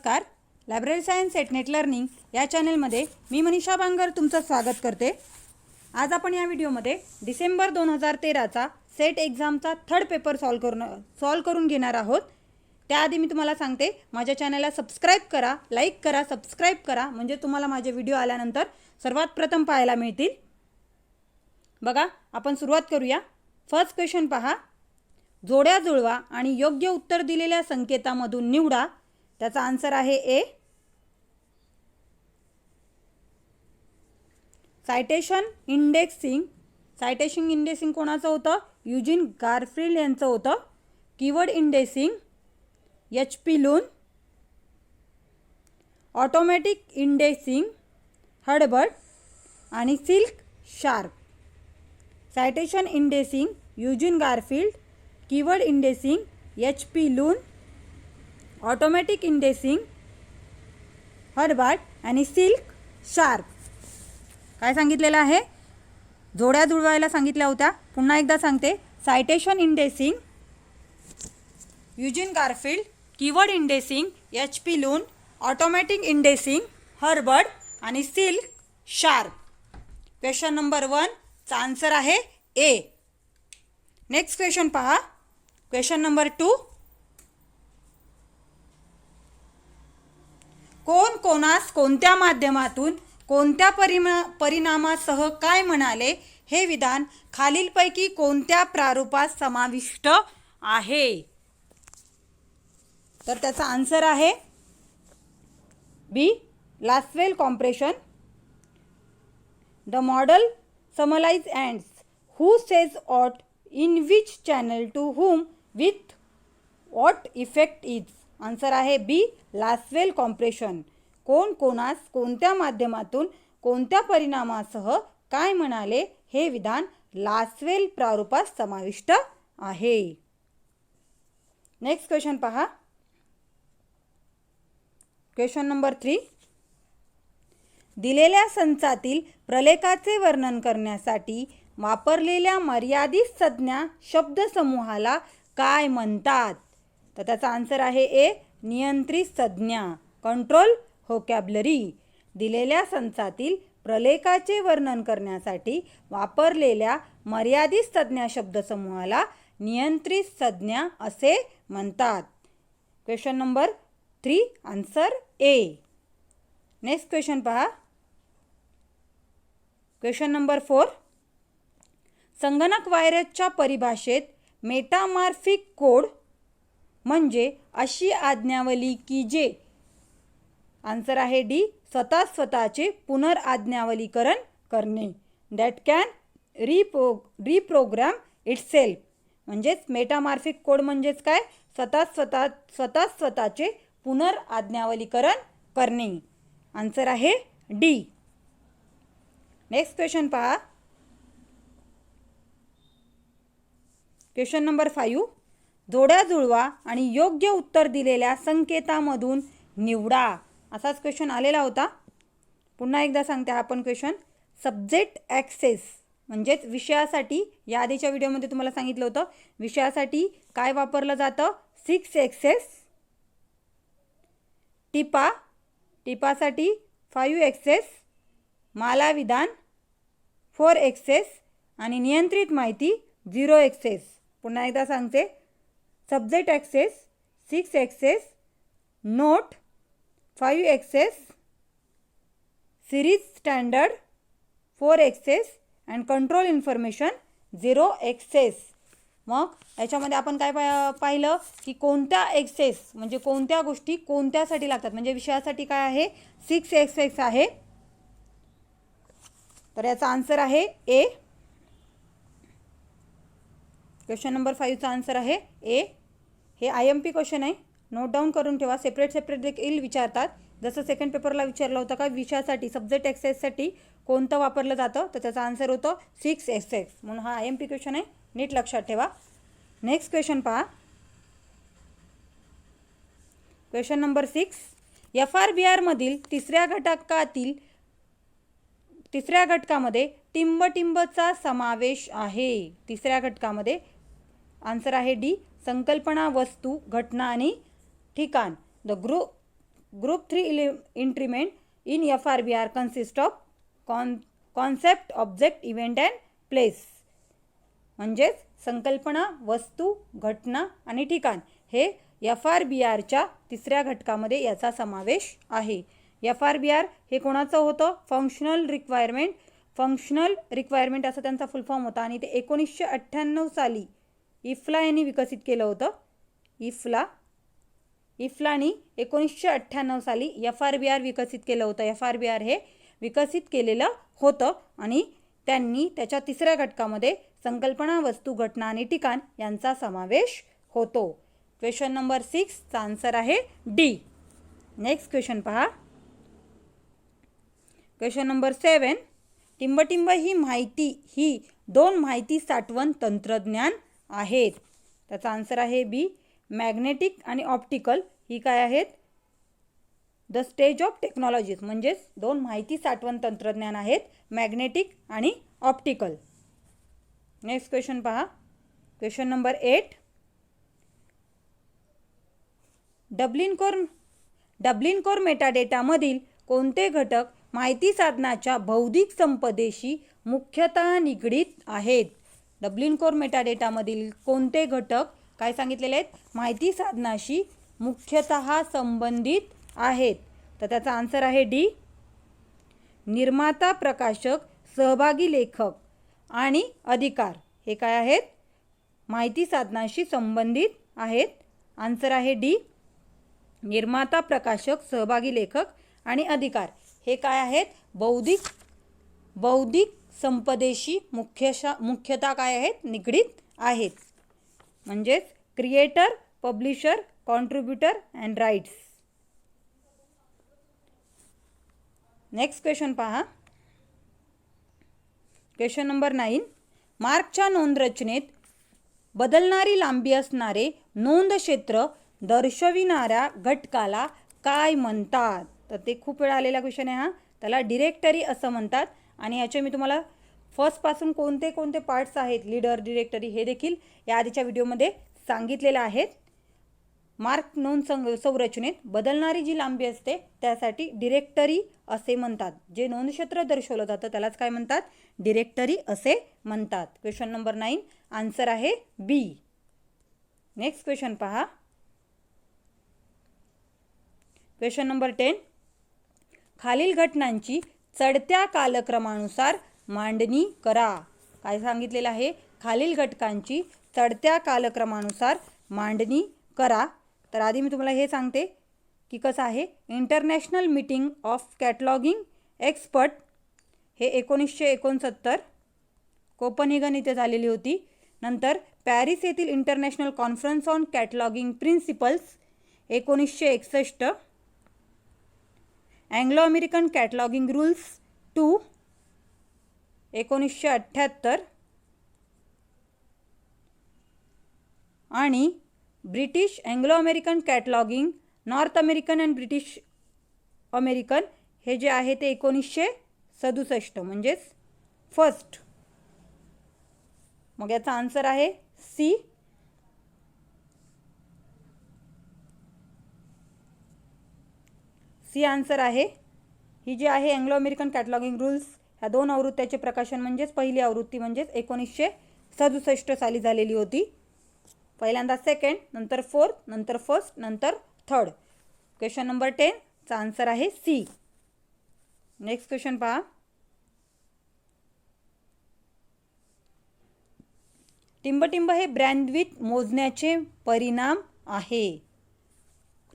नमस्कार. Library science at net learning या चॅनलमध्ये मी मनीषा बांगर तुमचं स्वागत करते. आज आपण या व्हिडिओमध्ये डिसेंबर 2013चा सेट एक्झामचा थर्ड पेपर सॉल्व करून घेणार आहोत. त्याआधी मी तुम्हाला सांगते, माझ्या चॅनलला सबस्क्राईब करा, लाईक करा, सबस्क्राईब करा, म्हणजे तुम्हाला माझे व्हिडिओ आल्यानंतर सर्वात प्रथम पाहायला मिळतील. बघा, आपण सुरुवात करूया. फर्स्ट क्वेश्चन पहा. जोड्या जुळवा आणि योग्य उत्तर दिलेल्या संकेतामधून निवडा. त्याचा आन्सर आहे ए. सायटेशन इंडेक्सिंग कोणाचं होतं? युजीन गारफिल्ड यांचं होतं. Keyword indexing HP Luhn. Automatic indexing Herbert आणि Silk Sharp. Citation indexing Eugene Garfield, keyword indexing HP Luhn, automatic indexing Herbert आणि सिल्क शार्प. काय सांगितलेलं आहे? जोड्या जुळवायला सांगितल्या होत्या. पुन्हा एकदा सांगते. Citation indexing Eugene Garfield, keyword indexing HP Luhn, automatic indexing Herbert आणि सिल्क शार्प. क्वेश्चन नंबर 1 चा आन्सर आहे ए. नेक्स्ट क्वेश्चन पहा. Question number 2. कोण कोणास कोणत्या माध्यमातून कोणत्या परिणामासह काय म्हणाले, हे विधान खालीलपैकी कोणत्या प्रारूपात समाविष्ट आहे? तर त्याचा आन्सर आहे B. Lasswell compression. The model summarise ends who says what in which channel to whom with what effect is. Answer आहे बी. Lasswell compression. कोण कोणास कोणत्या माध्यमातून कोणत्या परिणामासह काय म्हणाले, हे विधान लासवेल प्रारूपात समाविष्ट आहे. नेक्स्ट क्वेश्चन पहा. Question number 3. दिलेल्या संचातील प्रलेखाचे वर्णन करण्यासाठी वापरलेल्या मर्यादित संज्ञा शब्दसमूहाला काय म्हणतात? तर त्याचा आन्सर आहे ए. नियंत्रित संज्ञा, कंट्रोल व्होकॅब्युलरी. दिलेल्या संचातील प्रलेखाचे वर्णन करण्यासाठी वापरलेल्या मर्यादित संज्ञा शब्दसमूहाला नियंत्रित संज्ञा असे म्हणतात. Question number 3 answer A. Next question पहा. Question number 4. संगणक व्हायरसच्या परिभाषेत मेटामॉर्फिक कोड म्हणजे अशी आज्ञावली की जे. आन्सर आहे डी. स्वतःचे पुनर्आज्ञावलीकरण करणे. That can reprogram itself. म्हणजेच मेटामॉर्फिक कोड म्हणजेच काय? स्वतःचे पुनर्आज्ञावलीकरण करणे. आन्सर आहे डी. नेक्स्ट क्वेश्चन पहा. Question number 5. जोड्या जुळवा आणि योग्य उत्तर दिलेल्या संकेतामधून निवडा. असाच क्वेश्चन आलेला होता. पुन्हा एकदा सांगते आपण क्वेश्चन. सब्जेक्ट ॲक्सेस म्हणजेच विषयासाठी, या आधीच्या व्हिडिओमध्ये तुम्हाला सांगितलं होतं, विषयासाठी काय वापरलं जातं? 6 ॲक्सेस. टिपासाठी 5 ॲक्सेस. माला विधान 4 ॲक्सेस आणि नियंत्रित माहिती 0 ॲक्सेस. पुन्हा एकदा सांगते. Subject access 6 access, note 5 access, series standard 4 access and control information 0 access. मग याच्यामध्ये आपण काय पाहिलं की कोणत्या ॲक्सेस म्हणजे कोणत्या गोष्टी कोणत्यासाठी लागतात. म्हणजे विषयासाठी काय आहे? 6 ॲक्सेस आहे. तर याचा आन्सर आहे ए. क्वेश्चन नंबर 5चा आन्सर आहे ए. हे IMP क्वेश्चन आहे, नोट डाऊन करून ठेवा. सेपरेट देखील विचारतात. जसं सेकंड पेपरला विचारलं होतं का विषयासाठी सब्जेक्ट ॲक्सेससाठी कोणतं वापरलं जातं, तर त्याचा आन्सर होतं 6 ॲक्सेस. म्हणून हा IMP क्वेश्चन आहे, नीट लक्षात ठेवा. नेक्स्ट क्वेश्चन पहा. Question number 6. FRBR मधील तिसऱ्या घटकामध्ये टिंबचा समावेश आहे. तिसऱ्या घटकामध्ये आन्सर आहे डी. संकल्पना, वस्तू, घटना आणि ठिकाण. The group Group 3 increment in FRBR consist of concept, object, event and place. म्हणजेच संकल्पना, वस्तू, घटना आणि ठिकाण हे FRBRच्या तिसऱ्या घटकामध्ये याचा समावेश आहे. FRBR हे कोणाचं होतं? फंक्शनल रिक्वायरमेंट असं त्यांचा फुल फॉर्म होता आणि ते 1998 साली इफ्ला यांनी विकसित केलं होतं. इफ्लानी 1998 साली FRBR विकसित केलं होतं. FRBR हे विकसित केलेलं होतं आणि त्यांनी त्याच्या तिसऱ्या घटकामध्ये संकल्पना, वस्तू, घटना आणि ठिकाण यांचा समावेश होतो. क्वेश्चन नंबर 6 चा आन्सर आहे डी. नेक्स्ट क्वेश्चन पहा. Question number 7. टिंबटिंब ही दोन माहिती साठवण तंत्रज्ञान आहेत. त्याचा आन्सर आहे बी. मॅग्नेटिक आणि ऑप्टिकल ही काय आहेत? The stage of technologies. म्हणजेच दोन माहिती साठवण तंत्रज्ञान आहेत, मॅग्नेटिक आणि ऑप्टिकल. नेक्स्ट क्वेश्चन पहा. Question number 8. डब्लिन कोर मेटाडेटामधील कोणते घटक माहिती साधनाच्या बौद्धिक संपदेशी मुख्यतः निगडीत आहेत? डब्लिन कोर मेटाडेटामधील कोणते घटक काय सांगितलेले आहेत? माहिती साधनाशी मुख्यतः संबंधित आहेत. तर त्याचा आन्सर आहे डी. निर्माता, प्रकाशक, सहभागी लेखक आणि अधिकार हे काय आहेत? माहिती साधनाशी संबंधित आहेत. आन्सर आहे डी. निर्माता, प्रकाशक, सहभागी लेखक आणि अधिकार हे काय आहेत? बौद्धिक संपदेशी मुख्यतः काय आहेत? निगडीत आहेत. म्हणजेच creator, publisher, contributor and rights. Next question पहा. Question number 9. मार्कच्या नोंदरचनेत बदलणारी लांबी असणारे नोंद क्षेत्र दर्शविणाऱ्या घटकाला काय म्हणतात? तर ते खूप वेळा आलेला क्वेश्चन आहे हा. त्याला डिरेक्टरी असं म्हणतात आणि याचे मी तुम्हाला फर्स्टपासून कोणते कोणते पार्ट्स आहेत, लीडर, डिरेक्टरी हे देखील या आधीच्या व्हिडिओमध्ये सांगितलेलं आहेत. मार्क नोंद संरचनेत बदलणारी जी लांबी असते त्यासाठी डिरेक्टरी असे म्हणतात. जे नोंद क्षेत्र दर्शवलं जातं त्यालाच काय म्हणतात? डिरेक्टरी असे म्हणतात. क्वेश्चन नंबर 9 आन्सर आहे बी. नेक्स्ट क्वेश्चन पहा. Question number 10. खालील घटनांची चढत्या कालक्रमानुसार मांडणी करा. काय सांगितलेलं आहे? खालील घटकांची चढत्या कालक्रमानुसार मांडणी करा. तर आधी मी तुम्हाला हे सांगते की कसं आहे. International meeting of cataloguing expert हे 1969 कोपनहेगन इथे झालेली होती. नंतर पॅरिस येथील international conference on cataloguing principles 1961. Anglo American cataloguing rules 2 1978 आणि British Anglo American cataloguing North American and British American हे जे आहे ते 1967 म्हणजेच फर्स्ट. मग याचा आन्सर आहे सी. सी आन्सर आहे. ही जी आहे अँग्लो अमेरिकन कॅटलॉगिंग रूल्स ह्या 2 आवृत्त्याचे प्रकाशन म्हणजेच पहिली आवृत्ती म्हणजेच 1967 साली झालेली होती. पहिल्यांदा सेकंड, नंतर फोर्थ, नंतर फर्स्ट, नंतर थर्ड. क्वेश्चन नंबर 10 चा आन्सर आहे सी. नेक्स्ट क्वेश्चन पहा. टिंबटिंब हे ब्रँडविड्थ मोजण्याचे परिणाम आहे.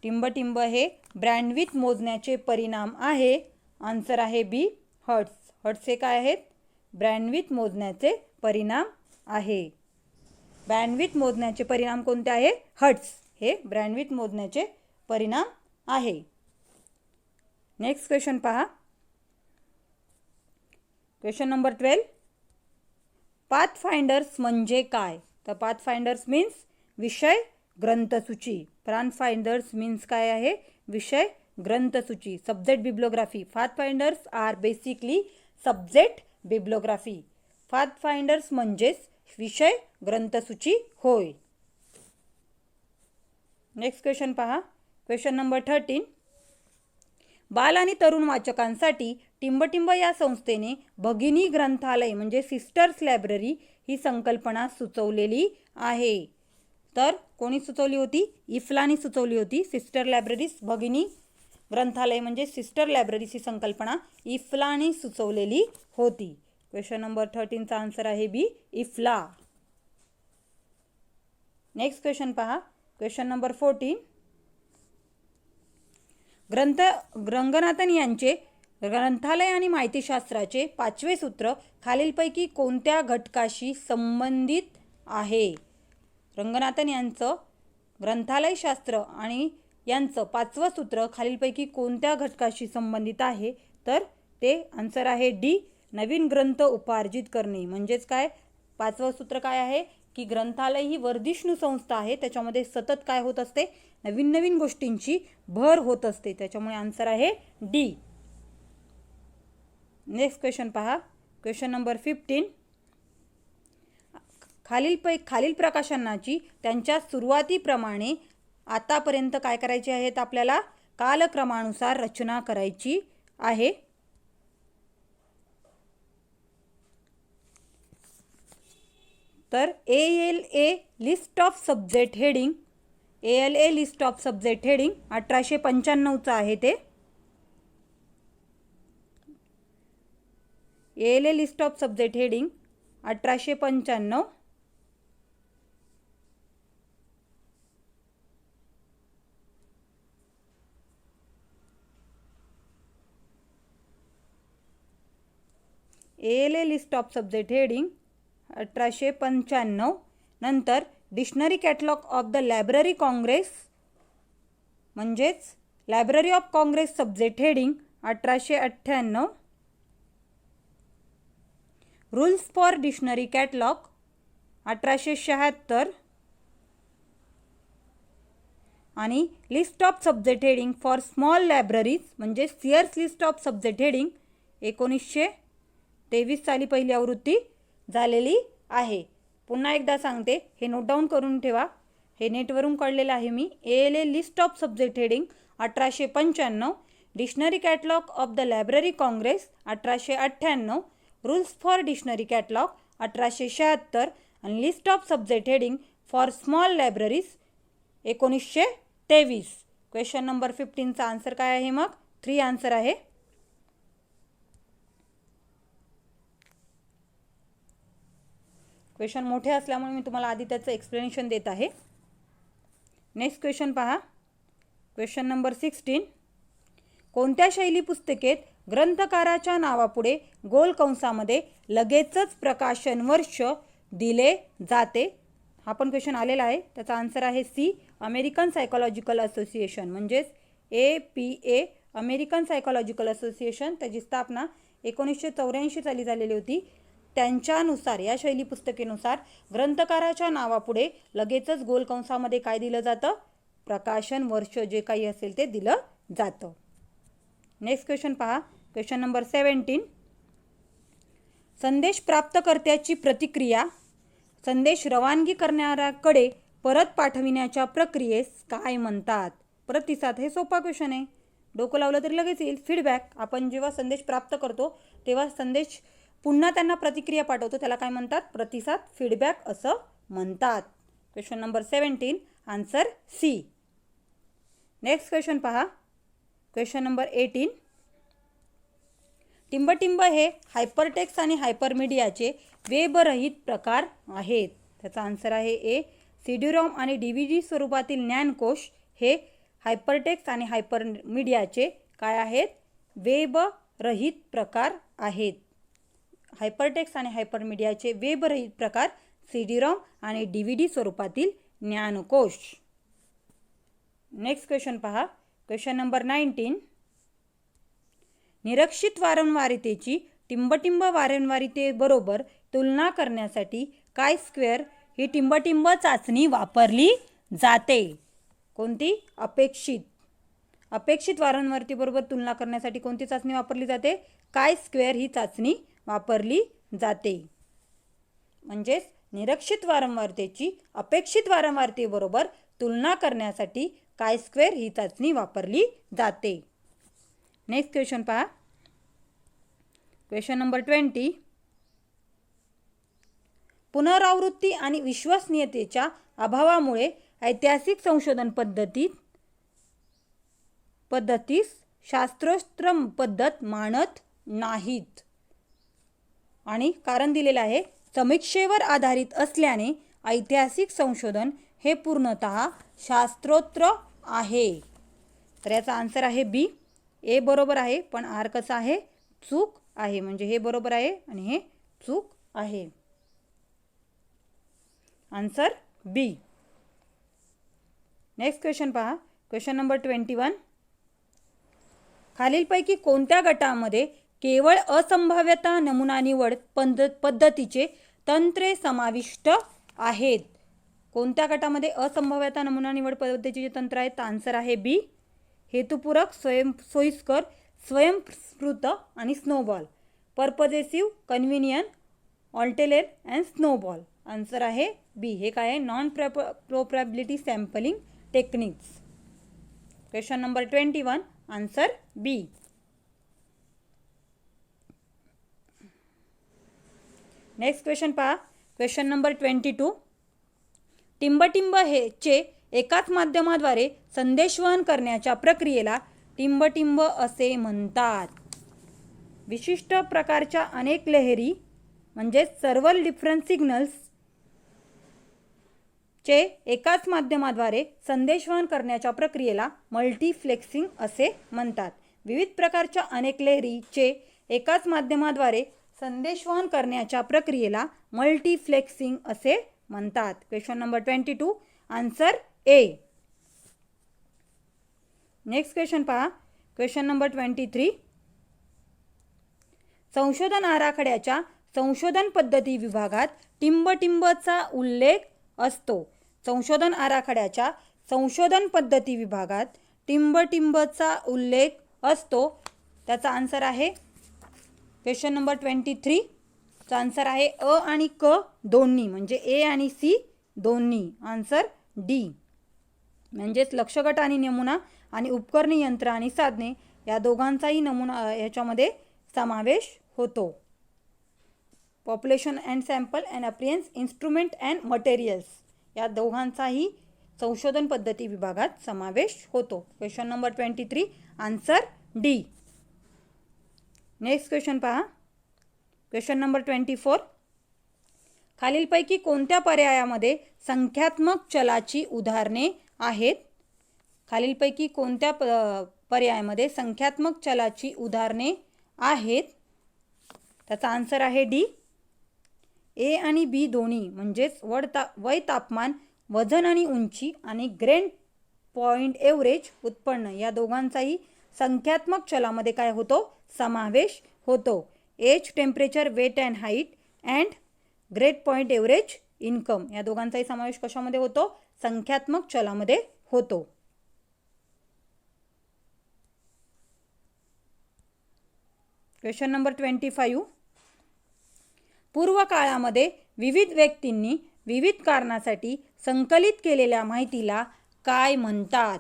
टिंबटिंब हे ब्रँडविड्थ मोजण्याचे परिणाम आहे. आन्सर आहे बी. हर्ट्स. हर्ट्स हे काय आहेत? ब्रँडविड्थ मोजण्याचे परिणाम आहे. बँडविड्थ मोजण्याचे परिणाम कोणते आहे? हर्ट्स हे ब्रँडविड्थ मोजण्याचे परिणाम आहे. नेक्स्ट क्वेश्चन पहा. Question number 12. पाथफाइंडर्स म्हणजे काय? तर पाथफाइंडर्स मीन्स विषय ग्रंथसूची. पाथफाइंडर्स मीन्स काय आहे? विषय ग्रंथसूची. Subject bibliography. Pathfinders are basically subject bibliography. Pathfinders म्हणजेच विषय ग्रंथसूची होय. नेक्स्ट क्वेश्चन पहा. Question number 13. बाल आणि तरुण वाचकांसाठी टिंबटिंब या संस्थेने भगिनी ग्रंथालय म्हणजे सिस्टर्स लायब्ररी ही संकल्पना सुचवलेली आहे. तर कोणी सुचवली होती? इफ्लानी सुचवली होती. सिस्टर लायब्ररीज भगिनी ग्रंथालय म्हणजे सिस्टर लायब्ररीज ही संकल्पना इफ्लानी सुचवलेली होती. क्वेश्चन नंबर 13चा आन्सर आहे बी, इफ्ला. नेक्स्ट क्वेश्चन पहा. Question number 14. रंगनाथन यांचे ग्रंथालय आणि माहितीशास्त्राचे 5वे सूत्र खालीलपैकी कोणत्या घटकाशी संबंधित आहे? रंगनाथन यांचं ग्रंथालयशास्त्र आणि यांचं 5वं सूत्र खालीलपैकी कोणत्या घटकाशी संबंधित आहे? तर ते आन्सर आहे डी, नवीन ग्रंथ उपार्जित करणे. म्हणजेच काय? 5वं सूत्र काय आहे की ग्रंथालय ही वर्धिष्णू संस्था आहे, त्याच्यामध्ये सतत काय होत असते? नवीन नवीन गोष्टींची भर होत असते. त्याच्यामुळे आन्सर आहे डी. नेक्स्ट क्वेश्चन पहा. Question number 15. खालील प्रकाशनाची त्यांच्या सुरुवातीप्रमाणे आतापर्यंत काय करायचे आहेत? आपल्याला कालक्रमानुसार रचना करायची आहे. तर ALA list of subject heading, ALA list of subject heading 1895चं आहे ते. ALA list of subject heading 1895. ALA list of subject heading 1895. नंतर dictionary catalogue of the library Congress म्हणजेच library of Congress subject heading 1898. Rules for dictionary catalogue 1876. आणि list of subject heading for small libraries म्हणजे Sears list of subject heading 1923 साली पहिली आवृत्ती झालेली आहे. पुन्हा एकदा सांगते, हे नोट डाऊन करून ठेवा, हे नेटवरून काढलेलं आहे मी. ALA list of subject heading 1895, dictionary catalogue of the library Congress 1898, rules for dictionary catalogue 1876 आणि list of subject heading for small libraries 1923. Question number 15चा आन्सर काय आहे? मग 3 आन्सर आहे. क्वेश्चन मोठे असल्यामुळे मी तुम्हाला आधी त्याचं एक्सप्लेनेशन देत आहे. नेक्स्ट क्वेश्चन पहा. Question number 16. कोणत्या शैली पुस्तिकेत ग्रंथकाराच्या नावापुढे गोल कंसामध्ये लगेचच प्रकाशन वर्ष दिले जाते? हा पण क्वेश्चन आलेला आहे. त्याचा आन्सर आहे सी, अमेरिकन सायकोलॉजिकल असोसिएशन म्हणजेच APA, अमेरिकन सायकोलॉजिकल असोसिएशन. त्याची स्थापना 1984 साली झालेली होती. त्यांच्यानुसार, या शैली पुस्तकेनुसार ग्रंथकाराच्या नावापुढे लगेचच गोल कंसामध्ये काय दिलं जातं? प्रकाशन वर्ष जे काही असेल ते दिलं जातं. नेक्स्ट क्वेश्चन पहा. Question number 17. संदेश प्राप्तकर्त्याची प्रतिक्रिया संदेश रवानगी करणाऱ्याकडे परत पाठविण्याच्या प्रक्रियेस काय म्हणतात? प्रतिसाद. हे सोपा क्वेश्चन आहे, डोकं लावलं तरी लगेच येईल. फीडबॅक. आपण जेव्हा संदेश प्राप्त करतो तेव्हा संदेश पुन्हा त्यांना प्रतिक्रिया पाठवतो, त्याला काय म्हणतात? प्रतिसाद, फीडबॅक असं म्हणतात. Question number 17 answer C. Next question पहा. Question number 18. टिंबटिंब हे हायपरटेक्स्ट आणि हायपरमीडियाचे वेबरहित प्रकार आहेत. त्याचा आन्सर आहे ए. CD-ROM आणि DVD स्वरूपातील ज्ञानकोश हे हायपरटेक्स्ट आणि हायपरमीडियाचे काय आहेत? वेबरहित प्रकार आहेत. हायपरटेक्स्ट आणि हायपरमीडियाचे वेबरहित प्रकार CD-ROM आणि DVD स्वरूपातील ज्ञानकोश. नेक्स्ट क्वेश्चन पहा. Question number 19. निरक्षित वारंवारितेची टिंबटिंब वारंवारितेबरोबर तुलना करण्यासाठी काय स्क्वेअर ही टिंबटिंब चाचणी वापरली जाते? कोणती? अपेक्षित. अपेक्षित वारंवारितेबरोबर तुलना करण्यासाठी कोणती चाचणी वापरली जाते? काय स्क्वेअर ही चाचणी वापरली जाते. म्हणजेच निरक्षित वारंवारतेची अपेक्षित वारंवारतेबरोबर तुलना करण्यासाठी काय स्क्वेअर ही चाचणी वापरली जाते. नेक्स्ट क्वेश्चन पहा. Question number 20. पुनरावृत्ती आणि विश्वसनीयतेच्या अभावामुळे ऐतिहासिक संशोधन पद्धतीस शास्त्रोक्त पद्धत मानत नाहीत. आणि कारण दिलेलं आहे, समीक्षेवर आधारित असल्याने ऐतिहासिक संशोधन हे पूर्णतः शास्त्रोक्त आहे. तर याचा आन्सर आहे बी. ए बरोबर आहे, पण आर कसा आहे, चूक आहे. म्हणजे हे बरोबर आहे आणि हे चूक आहे. Answer B. नेक्स्ट क्वेश्चन पहा. Question number 21. खालीलपैकी कोणत्या गटामध्ये केवळ असंभाव्यता नमुना निवड पद्धतीचे तंत्रे समाविष्ट आहेत? कोणत्या गटामध्ये असंभाव्यता नमुना निवड पद्धतीचे तंत्र आहेत? आन्सर आहे बी. हेतुपूरक, सोयीस्कर, स्वयंस्फूर्त आणि स्नोबॉल. पर्पजेसिव्ह, कन्व्हिनियंट, ऑल्टेलेर अँड स्नोबॉल. आन्सर आहे बी. हे काय आहे? Non probability sampling techniques. Question number 21. Answer B. Next question पहा. Question number 22. टिंबटिंब चे एकाच माध्यमाद्वारे संदेशवहन करण्याच्या प्रक्रियेला टिंबटिंब असे म्हणतात. विशिष्ट प्रकारच्या अनेक लहरी म्हणजे सर्व्हल डिफरंट सिग्नल्स चे एकाच माध्यमाद्वारे संदेशवहन करण्याच्या प्रक्रियेला मल्टीप्लेक्सिंग असे म्हणतात. विविध प्रकारच्या अनेक लहरीचे एकाच माध्यमाद्वारे संदेशवहन करण्याच्या प्रक्रियेला मल्टीप्लेक्सिंग असे म्हणतात. Question number 22. Answer A. Next question पहा. Question number 23. संशोधन आराखड्याच्या संशोधन पद्धती विभागात टिंबटिंबचा उल्लेख असतो. संशोधन आराखड्याच्या संशोधन पद्धती विभागात टिंबटिंबचा उल्लेख असतो. त्याचा आन्सर आहे क्वेश्चन नंबर 23. चा आन्सर आहे अ आणि क दोन्ही, म्हणजे ए आणि सी दोन्ही. Answer D. म्हणजेच लक्ष्यगट आणि नमुना आणि उपकरणे, यंत्र आणि साधने या दोघांचाही नमुना याच्यामध्ये समावेश होतो. Population and sample and appearance, instrument and materials या दोघांचाही संशोधन पद्धती विभागात समावेश होतो. Question number 23. Answer D. Next question पहा. Question number 24. खालीलपैकी कोणत्या पर्यायामध्ये संख्यात्मक चलाची उदाहरणे आहेत? खालीलपैकी कोणत्या पर्यायामध्ये संख्यात्मक चलाची उदाहरणे आहेत? त्याचा आन्सर आहे डी. ए आणि बी दोन्ही, म्हणजेच वय, तापमान, वजन आणि उंची आणि ग्रेन पॉइंट एव्हरेज उत्पन्न या दोघांचाही संख्यात्मक चलामध्ये काय होतो? समावेश होतो. Age, temperature, weight and height and grade point average income या दोघांचाही समावेश कशामध्ये होतो? संख्यात्मक चलामध्ये होतो. Question number 25. पूर्व काळामध्ये विविध व्यक्तींनी विविध कारणासाठी संकलित केलेल्या माहितीला काय म्हणतात?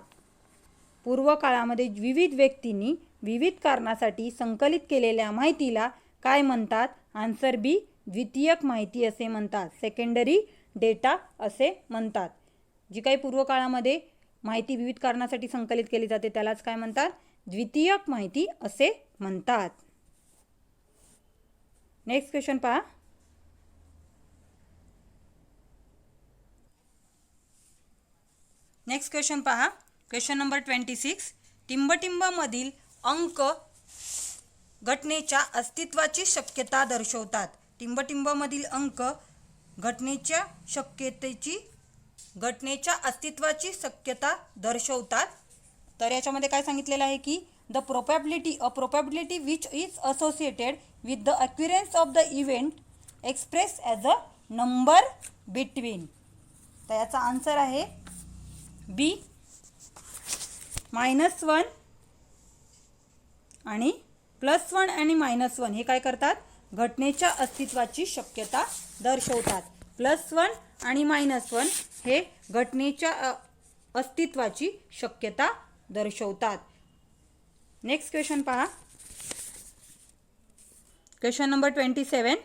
पूर्व काळामध्ये विविध व्यक्तींनी विविध कारणासाठी संकलित केलेल्या माहितीला काय म्हणतात? आन्सर बी. द्वितीयक माहिती असे म्हणतात. सेकंडरी डेटा असे म्हणतात. जी काही पूर्व काळामध्ये माहिती विविध कारणासाठी संकलित केली जाते त्यालाच काय म्हणतात? द्वितीयक माहिती असे म्हणतात. नेक्स्ट क्वेश्चन पहा. नेक्स्ट क्वेश्चन पहा. Question number 26. टिंबटिंबमधील अंक घटनेच्या अस्तित्वाची शक्यता दर्शवतात. टिंबटिंबमधील अंक घटनेच्या अस्तित्वाची शक्यता दर्शवतात. तर याच्यामध्ये काय सांगितलेलं आहे की the probability which is associated with the occurrence of the event express as a number between. तर याचा आन्सर आहे बी. -1 आणि +1 आणि -1 हे काय करतात? घटनेच्या अस्तित्वाची शक्यता दर्शवतात. +1 आणि -1 हे घटनेच्या अस्तित्वाची शक्यता दर्शवतात. नेक्स्ट क्वेश्चन पहा. Question number 27.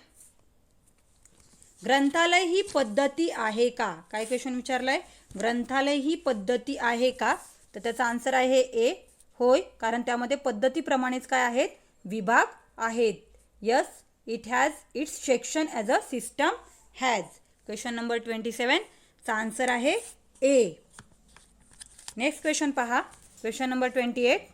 ग्रंथालय ही पद्धती आहे का? काय क्वेश्चन विचारलाय? ग्रंथालय ही पद्धती आहे का? तर त्याचा आन्सर आहे ए, होय, कारण त्यामध्ये पद्धतीप्रमाणेच काय आहेत? विभाग आहेत. Yes, it has its section as a system has. Question number 27 चा आन्सर आहे ए. नेक्स्ट क्वेश्चन पहा. Question number 28.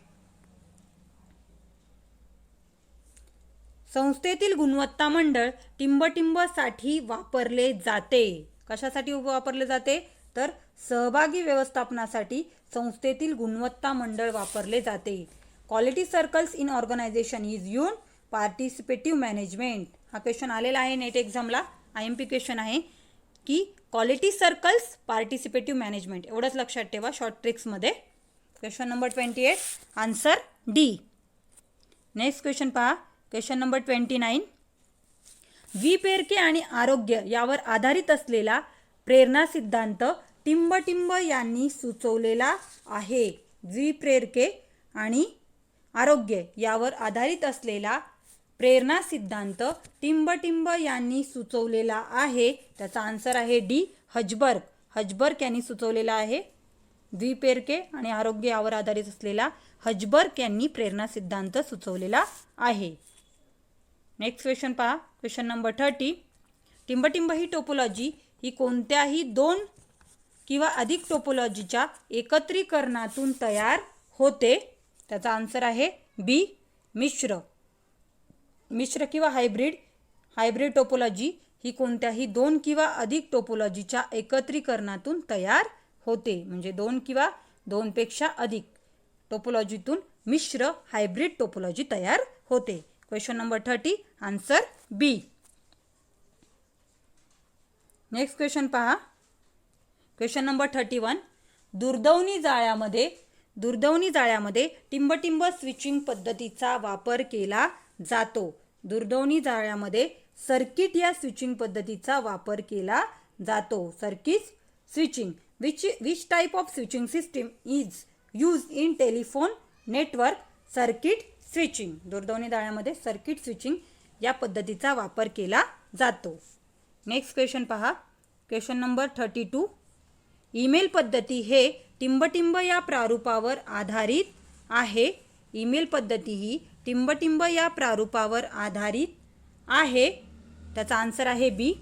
संस्थेतील गुणवत्ता मंडळ टिंबटिंबसाठी वापरले जाते. कशासाठी वापरले जाते? तर सहभागी व्यवस्थापनासाठी संस्थेतील गुणवत्ता मंडळ वापरले जाते. Quality circles in organisation is यून पार्टिसिपेटिव्ह मॅनेजमेंट. हा क्वेश्चन आलेला आहे नेट एक्झामला. IMP क्वेश्चन आहे की क्वालिटी सर्कल्स पार्टिसिपेटिव्ह मॅनेजमेंट. एवढंच लक्षात ठेवा शॉर्ट ट्रिक्समध्ये. Question number 28 answer D. Next question पहा. Question number 29. व्ही पेरके आणि आरोग्य यावर आधारित असलेला प्रेरणा सिद्धांत टिंबटिंब यांनी सुचवलेला आहे. व्ही पेरके आणि आरोग्य यावर आधारित असलेला प्रेरणा सिद्धांत टिंबटिंब यांनी सुचवलेला आहे. त्याचा आन्सर आहे डी, हजबर्ग. हजबर्ग यांनी सुचवलेला आहे. व्ही पेरके आणि आरोग्य यावर आधारित असलेला हजबर्ग यांनी प्रेरणा सिद्धांत सुचवलेला आहे. नेक्स्ट क्वेश्चन पहा. Question number 30. टिंबटिंब ही टोपोलॉजी ही कोणत्याही दोन किंवा अधिक टोपोलॉजीच्या एकत्रीकरणातून तयार होते. त्याचा आन्सर आहे बी, मिश्र. मिश्र किंवा हायब्रिड टोपोलॉजी ही कोणत्याही दोन किंवा अधिक टोपोलॉजीच्या एकत्रीकरणातून तयार होते. म्हणजे दोन किंवा दोनपेक्षा अधिक टोपोलॉजीतून मिश्र हायब्रिड टोपोलॉजी तयार होते. Question number 30 answer B. Next question पहा. Question number 31. दुर्दवनी जाळ्यामध्ये टिंबटिंब स्विचिंग पद्धतीचा वापर केला जातो. दुर्दवनी जाळ्यामध्ये सर्किट या स्विचिंग पद्धतीचा वापर केला जातो. Circuit switching. Which type of switching system is use in telephone network? Circuit switching. दुर्दवनी जाळ्यामध्ये सर्किट स्विचिंग या पद्धतीचा वापर केला जातो. नेक्स्ट क्वेश्चन पहा. Question number 32. ईमेल पद्धती हे टिंबटिंब या प्रारूपावर आधारित आहे. ईमेल पद्धती ही टिंबटिंब या प्रारूपावर आधारित आहे. त्याचा आन्सर आहे बी,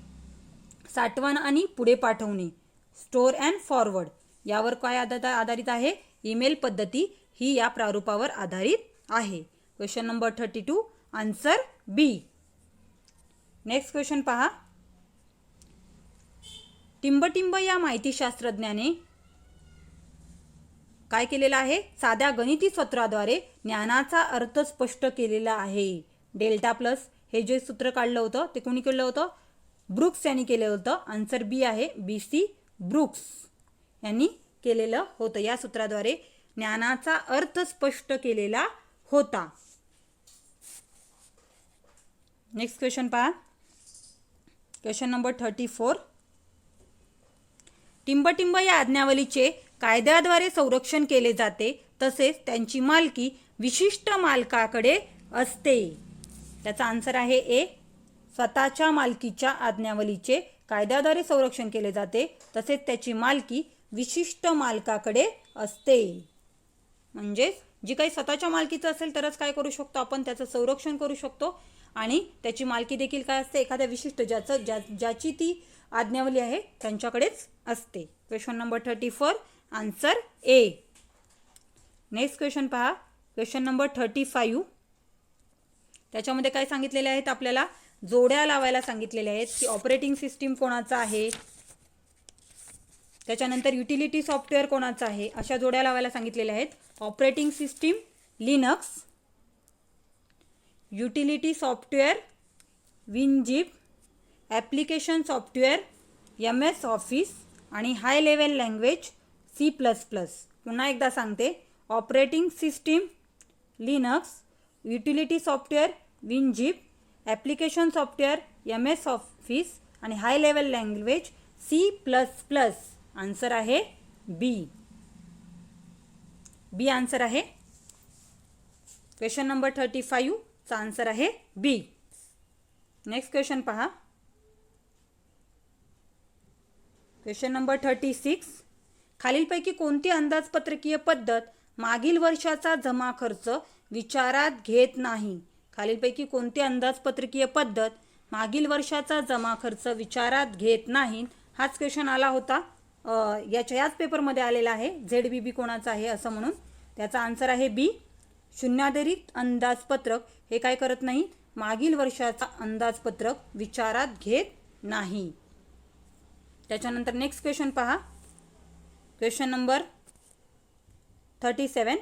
साठवण आणि पुढे पाठवणे. स्टोअर अँड फॉरवर्ड यावर काय आधारित आहे? ईमेल पद्धती ही या प्रारूपावर आधारित आहे. Question number 32 answer B. Next question पहा. टिंबटिंब या माहितीशास्त्रज्ञाने काय केलेलं आहे? साध्या गणिती सूत्राद्वारे ज्ञानाचा अर्थ स्पष्ट केलेला आहे. डेल्टा प्लस हे जे सूत्र काढलं होतं ते कोणी केलं होतं? ब्रुक्स यांनी केलं होतं. आन्सर बी आहे, BC ब्रुक्स यांनी केलेलं होतं. या सूत्राद्वारे ज्ञानाचा अर्थ स्पष्ट केलेला होता. नेक्स्ट क्वेश्चन पहा. Question number 34. टिंबटिंब या आज्ञावलीचे कायद्याद्वारे संरक्षण केले जाते, तसेच त्यांची मालकी विशिष्ट मालकाकडे असते. त्याचा आन्सर आहे ए, स्वतःच्या मालकीच्या आज्ञावलीचे कायद्याद्वारे संरक्षण केले जाते, तसेच त्याची मालकी विशिष्ट मालकाकडे असते. म्हणजे जी काही स्वतःच्या मालकीचं असेल तरच काय करू शकतो आपण? त्याचं संरक्षण करू शकतो. आणि त्याची मालकी देखील काय असते? एखाद्या विशिष्ट ज्याची ती आज्ञावली आहे त्यांच्याकडेच असते. Question number 34 answer A. Next question पहा. Question number 35. त्याच्यामध्ये काय सांगितलेले आहेत? आपल्याला जोड्या लावायला सांगितलेल्या आहेत की ऑपरेटिंग सिस्टीम कोणाचा आहे, त्याच्यानंतर युटिलिटी सॉफ्टवेअर कोणाचा आहे, अशा जोड्या लावायला सांगितलेल्या आहेत. Operating system Linux, utility software WinZip, application software MS Office आणि हाय लेवल लँग्वेज C++. पुन्हा एकदा सांगते. Operating system Linux, utility software WinZip, application software MS Office आणि high level language C++. Answer आहे बी. आन्सर आहे. Question number 35 चा answer आहे B. Next question पहा. Question number 36. खालीलपैकी कोणती अंदाजपत्रकीय पद्धत मागील वर्षाचा जमा खर्च विचारात घेत नाही? खालीलपैकी कोणती अंदाजपत्रकीय पद्धत मागील वर्षाचा जमा खर्च विचारात घेत नाही? हाच क्वेश्चन आला होता, याच पेपरमध्ये आलेला आहे. ZBB कोणाचा आहे असं म्हणून. त्याचा आन्सर आहे बी. शून्याधारित अंदाजपत्रक हे काय करत नाही? मागील वर्षाचा अंदाजपत्रक विचारात घेत नाही. त्याच्यानंतर नेक्स्ट क्वेश्चन पहा. Question number 37.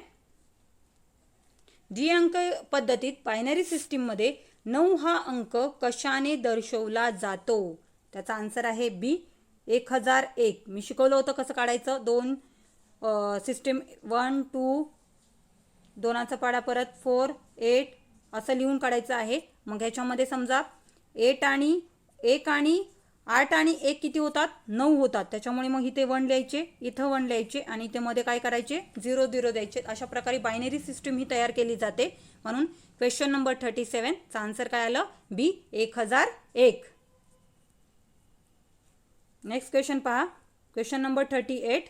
जी अंक पद्धतीत बायनरी सिस्टीममध्ये 9 हा अंक कशाने दर्शवला जातो? त्याचा आन्सर आहे बी. 1001. मी शिकवलं होतं कसं काढायचं. 2 सिस्टीम 1 2 दोनाचा पाडा परत 4 8 असं लिहून काढायचं आहे. मग ह्याच्यामध्ये समजा 1 आणि 8 आणि 1 किती होतात? 9 होतात. त्याच्यामुळे मग इथे 1 लिहायचे, इथं 1 लिहायचे आणि इथे मध्ये काय करायचे? 0 0 द्यायचे. अशा प्रकारे बायनरी सिस्टीम ही तयार केली जाते. म्हणून क्वेश्चन नंबर 37 चा आन्सर काय आलं? बी. 1001. नेक्स्ट क्वेश्चन पहा. Question number 38.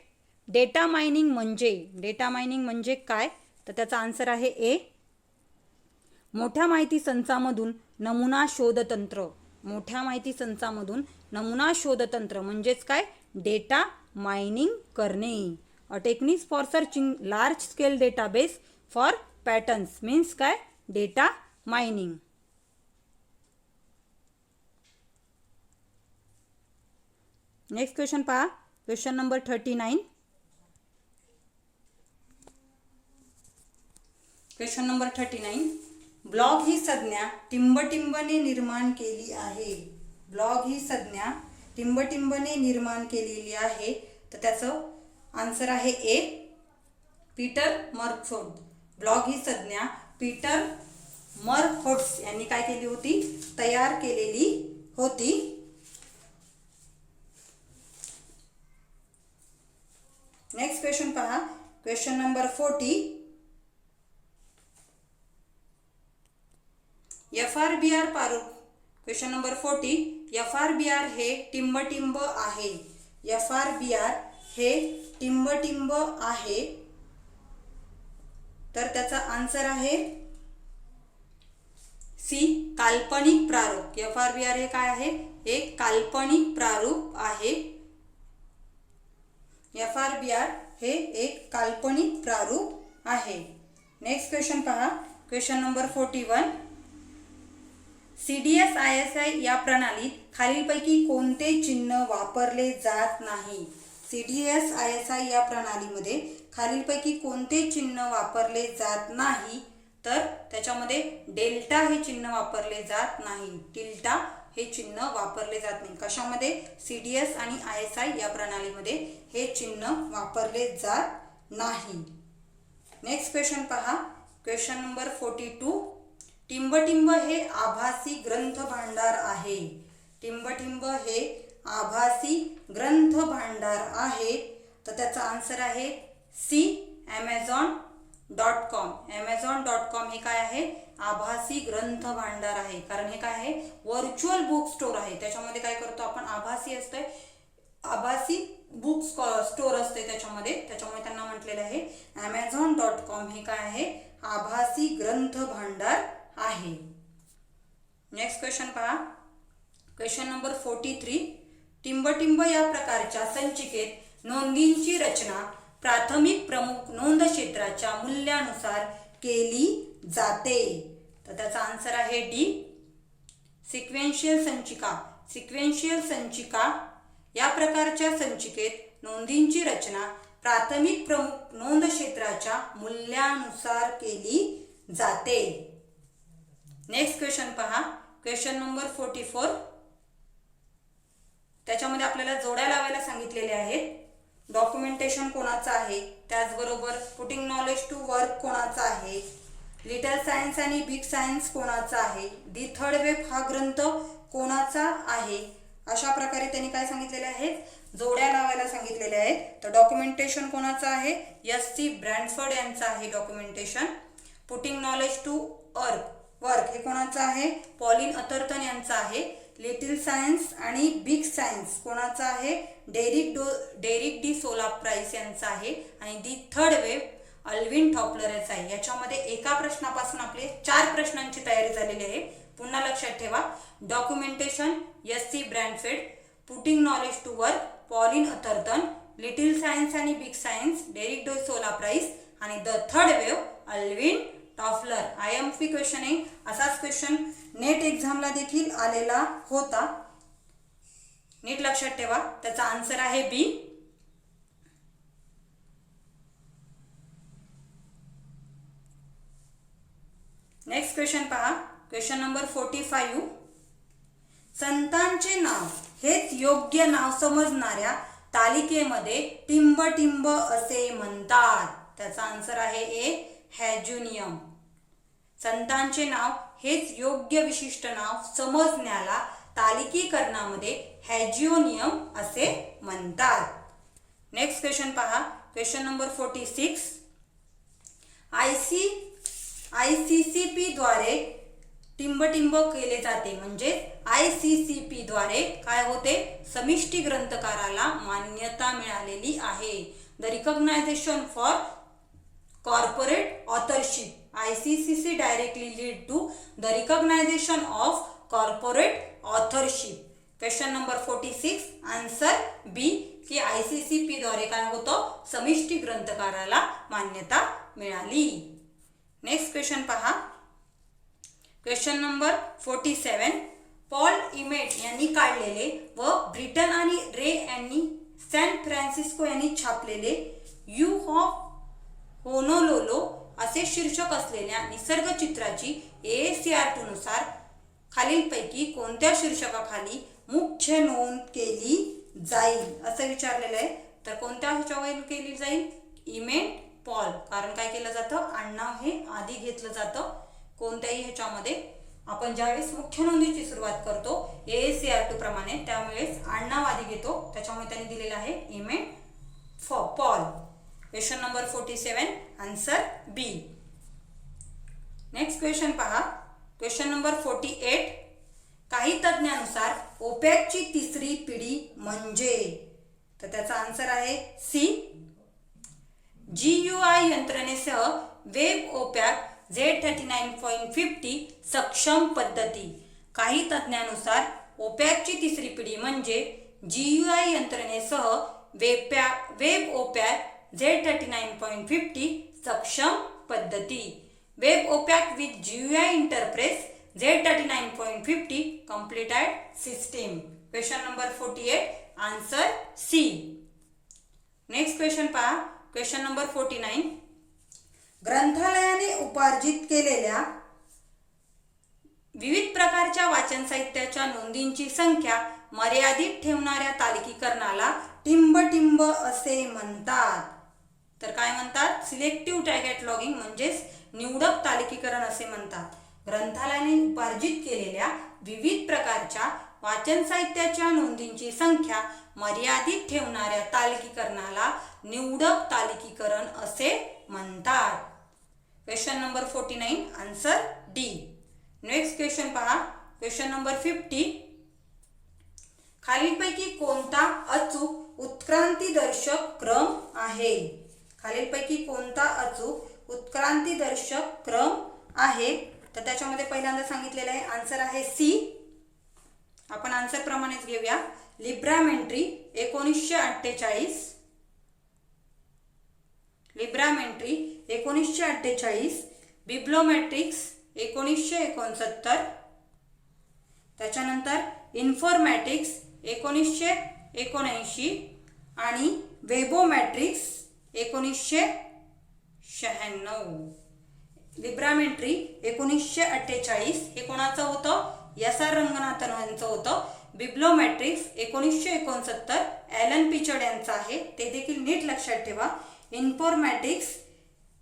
डेटा मायनिंग म्हणजे काय? तर त्याचा आन्सर आहे ए. मोठ्या माहिती संचामधून नमुना शोधतंत्र. मोठ्या माहिती संचामधून नमुना शोधतंत्र म्हणजेच काय? डेटा मायनिंग करणे. A techniques for searching large scale database for patterns means काय? Data mining. नेक्स्ट क्वेश्चन पहा. Question number 39. Question number 39. Blog ही संज्ञा टिंबटिंबने निर्माण केली आहे. ब्लॉग ही संज्ञा टिंबटिंबने निर्माण केलेली आहे. तर त्याचं आन्सर आहे ए. पीटर मर्फोर्ड. ब्लॉग ही संज्ञा पीटर मर्फोर्ड यांनी काय केली होती? तयार केलेली होती. नेक्स्ट क्वेश्चन पहा. Question number 40. FRBR प्रारूप. Question number 40. FRBR हे टिंबटिंब आहे. FRBR हे टिंबटिंब आहे. तर त्याचा आन्सर आहे सी. काल्पनिक प्रारूप. FRBR हे काय आहे? एक काल्पनिक प्रारूप आहे. FRBR हे एक काल्पनिक प्रारूप आहे. नेक्स्ट क्वेश्चन पहा. Question number 41. CDS ISI या प्रणालीत खालीलपैकी कोणते चिन्ह वापरले जात नाही? CDS ISI या प्रणालीमध्ये खालीलपैकी कोणते चिन्ह वापरले जात नाही? तर त्याच्यामध्ये डेल्टा हे चिन्ह वापरले जात नाही. टिल्टा हे चिन्ह वापरले जात नाही. कशामध्ये? CDS आणि ISI या प्रणालीमध्ये हे चिन्ह वापरले जात नाही. नेक्स्ट क्वेश्चन पहा. Question number 42. टिंबटिंब हे आभासी ग्रंथ भांडार आहे. टिंबटिंब हे आभासी ग्रंथ भांडार आहे. तर त्याचा आन्सर आहे सी. Amazon.com. Amazon.com हे काय आहे? आभासी ग्रंथ भांडार आहे. कारण हे काय आहे? व्हर्च्युअल बुक स्टोर आहे. त्याच्यामध्ये काय करतो आपण? आभासी असते, आभासी बुक स्टोर असते त्याच्यामुळे त्यांना म्हटलेलं आहे Amazon.com हे काय आहे? आभासी ग्रंथ भांडार आहे. नेक्स्ट क्वेश्चन पहा. Question number 43. टिंबटिंब या प्रकारच्या संचिकेत नोंदींची रचना प्राथमिक प्रमुख नोंद क्षेत्राच्या मूल्यानुसार केली जाते. तर त्याचा आन्सर आहे डी. सिक्वेन्शियल संचिका. सिक्वेन्शियल संचिका या प्रकारच्या संचिकेत नोंदींची रचना प्राथमिक प्रमुख नोंद क्षेत्राच्या मूल्यानुसार केली जाते. नेक्स्ट क्वेश्चन पहा. Question number 44. त्याच्यामध्ये आपल्याला जोड्या लावायला सांगितलेले आहेत. डॉक्युमेंटेशन कोणाचं आहे? त्याचबरोबर पुटिंग नॉलेज टू वर्क कोणाचा आहे? लिटल सायन्स आणि बिग सायन्स कोणाचा आहे? दी थर्ड वेब हा ग्रंथ कोणाचा आहे? अशा प्रकारे त्यांनी काय सांगितलेले आहेत? जोड्या लावायला सांगितलेले आहेत. तर डॉक्युमेंटेशन कोणाचं आहे? SC ब्रॅडफोर्ड यांचं आहे documentation. Putting knowledge to work हे कोणाचं आहे? पॉलिन अथरटन यांचं आहे. लिटिल सायन्स आणि बिग सायन्स कोणाचं आहे? डेरिक डी सोला प्राइस यांचं आहे. आणि दी थर्ड वेव्ह अल्विन टॉपलर याचा आहे. याच्यामध्ये एका प्रश्नापासून आपले 4 प्रश्नांची तयारी झालेली आहे. पुन्हा लक्षात ठेवा, documentation S C. Bradford, putting knowledge to work Pauline Atherton, little science आणि big science Derek de Solla Price आणि the third wave Alvin Toffler. IMP question आहे. असाच क्वेश्चन नेट एक्झामला देखील आलेला होता. नीट लक्षात ठेवा. त्याचा आन्सर आहे बी. नेक्स्ट क्वेश्चन पहा. Question number 45. संतांचे नाव हेच योग्य नाव समजणाऱ्या तालिकेमध्ये टिंब असे म्हणतात. त्याचा आन्सर आहे ए. हॅज्युनियम. संतांचे नाव हेच योग्य विशिष्ट नाव समजण्याला तालिकीकरणामध्ये हॅज्युनियम असे म्हणतात. नेक्स्ट क्वेश्चन पहा. Question number 46. ICCP द्वारे टिंब केले जाते. म्हणजे ICCP द्वारे काय होते? समिष्टी ग्रंथकाराला मान्यता मिळालेली आहे. The recognition for corporate authorship. ICCC directly lead to the recognition of corporate authorship. Question number 46 answer B की ICCP द्वारे काय होतं? समिष्टी ग्रंथकाराला मान्यता मिळाली. नेक्स्ट क्वेश्चन पहा. Question number 47. पॉल इमेट यांनी काढलेले व ब्रिटन आणि रे यांनी सॅन फ्रान्सिस्को यांनी छापलेले यू ऑफ होनोलोलो असे शीर्षक असलेल्या निसर्गचित्राची AACR नुसार खालीलपैकी कोणत्या शीर्षकाखाली मुख्य नोंद केली जाईल असं विचारलेलं आहे. तर कोणत्या ह्याच्यावर केली जाईल? इमेट पॉल. कारण काय केलं जातं? आडनाव हे आधी घेतलं जातं कोणत्याही ह्याच्यामध्ये. आपण ज्यावेळेस मुख्य नोंदीची सुरुवात करतो AACR प्रमाणे त्यावेळेस आडनाव आधी घेतो. त्याच्यामुळे त्यांनी दिलेलं आहे इमेट Paul. Question number 47 answer B. Next question पहा. Question number 48. काही तज्ञानुसार ओपॅकची तिसरी पिढी म्हणजे? तर त्याचा आन्सर आहे सी. GUI यंत्रणेसह वेब ओपॅक Z39.50 सक्षम पद्धती. काही तज्ञानुसार ओपॅकची तिसरी पिढी म्हणजे GUI यंत्रणेसह वेब ओपॅक Z39.50 सक्षम पद्धती. Web OPAC with GUI interface Z39.50 completed system. Question number 48 answer C. Next question पहा. Question number 49. ग्रंथालयाने उपार्जित केलेल्या विविध प्रकारच्या वाचन साहित्याच्या नोंदींची संख्या मर्यादित ठेवणाऱ्या तालिकीकरणाला टिंब असे म्हणतात. तर काय म्हणतात? सिलेक्टिव्ह कॅटलॉगिंग म्हणजेच निवडक तालिकीकरण असे म्हणतात. ग्रंथालयाने उपार्जित केलेल्या विविध प्रकारच्या वाचन साहित्याच्या नोंदींची संख्या मर्यादित ठेवणाऱ्या तालिकीकरणाला निवडक तालिकीकरण असे म्हणतात. Question number 49 answer D. Next question पहा. Question number 50. खालीलपैकी कोणता अचूक उत्क्रांतीदर्शक क्रम आहे? खालीलपैकी कोणता अचूक उत्क्रांतीदर्शक क्रम आहे? तर त्याच्यामध्ये पहिल्यांदा सांगितलेलं आहे आन्सर आहे सी. आपण आन्सर प्रमाणेच घेऊया. लिब्रामेंट्री 1948, लिब्रामेंट्री 1948, बिब्लोमॅट्रिक्स 1969, त्याच्यानंतर इन्फॉर्मॅटिक्स 1979 आणि वेबोमॅट्रिक्स 1996. लिब्रामेंट्री 1948 हे कोणाचं होतं? SR रंगनाथन यांचं होतं. बिब्लोमॅट्रिक्स 1969 ॲलन पिचर्ड यांचं आहे, ते देखील नीट लक्षात ठेवा. इन्फॉर्मॅटिक्स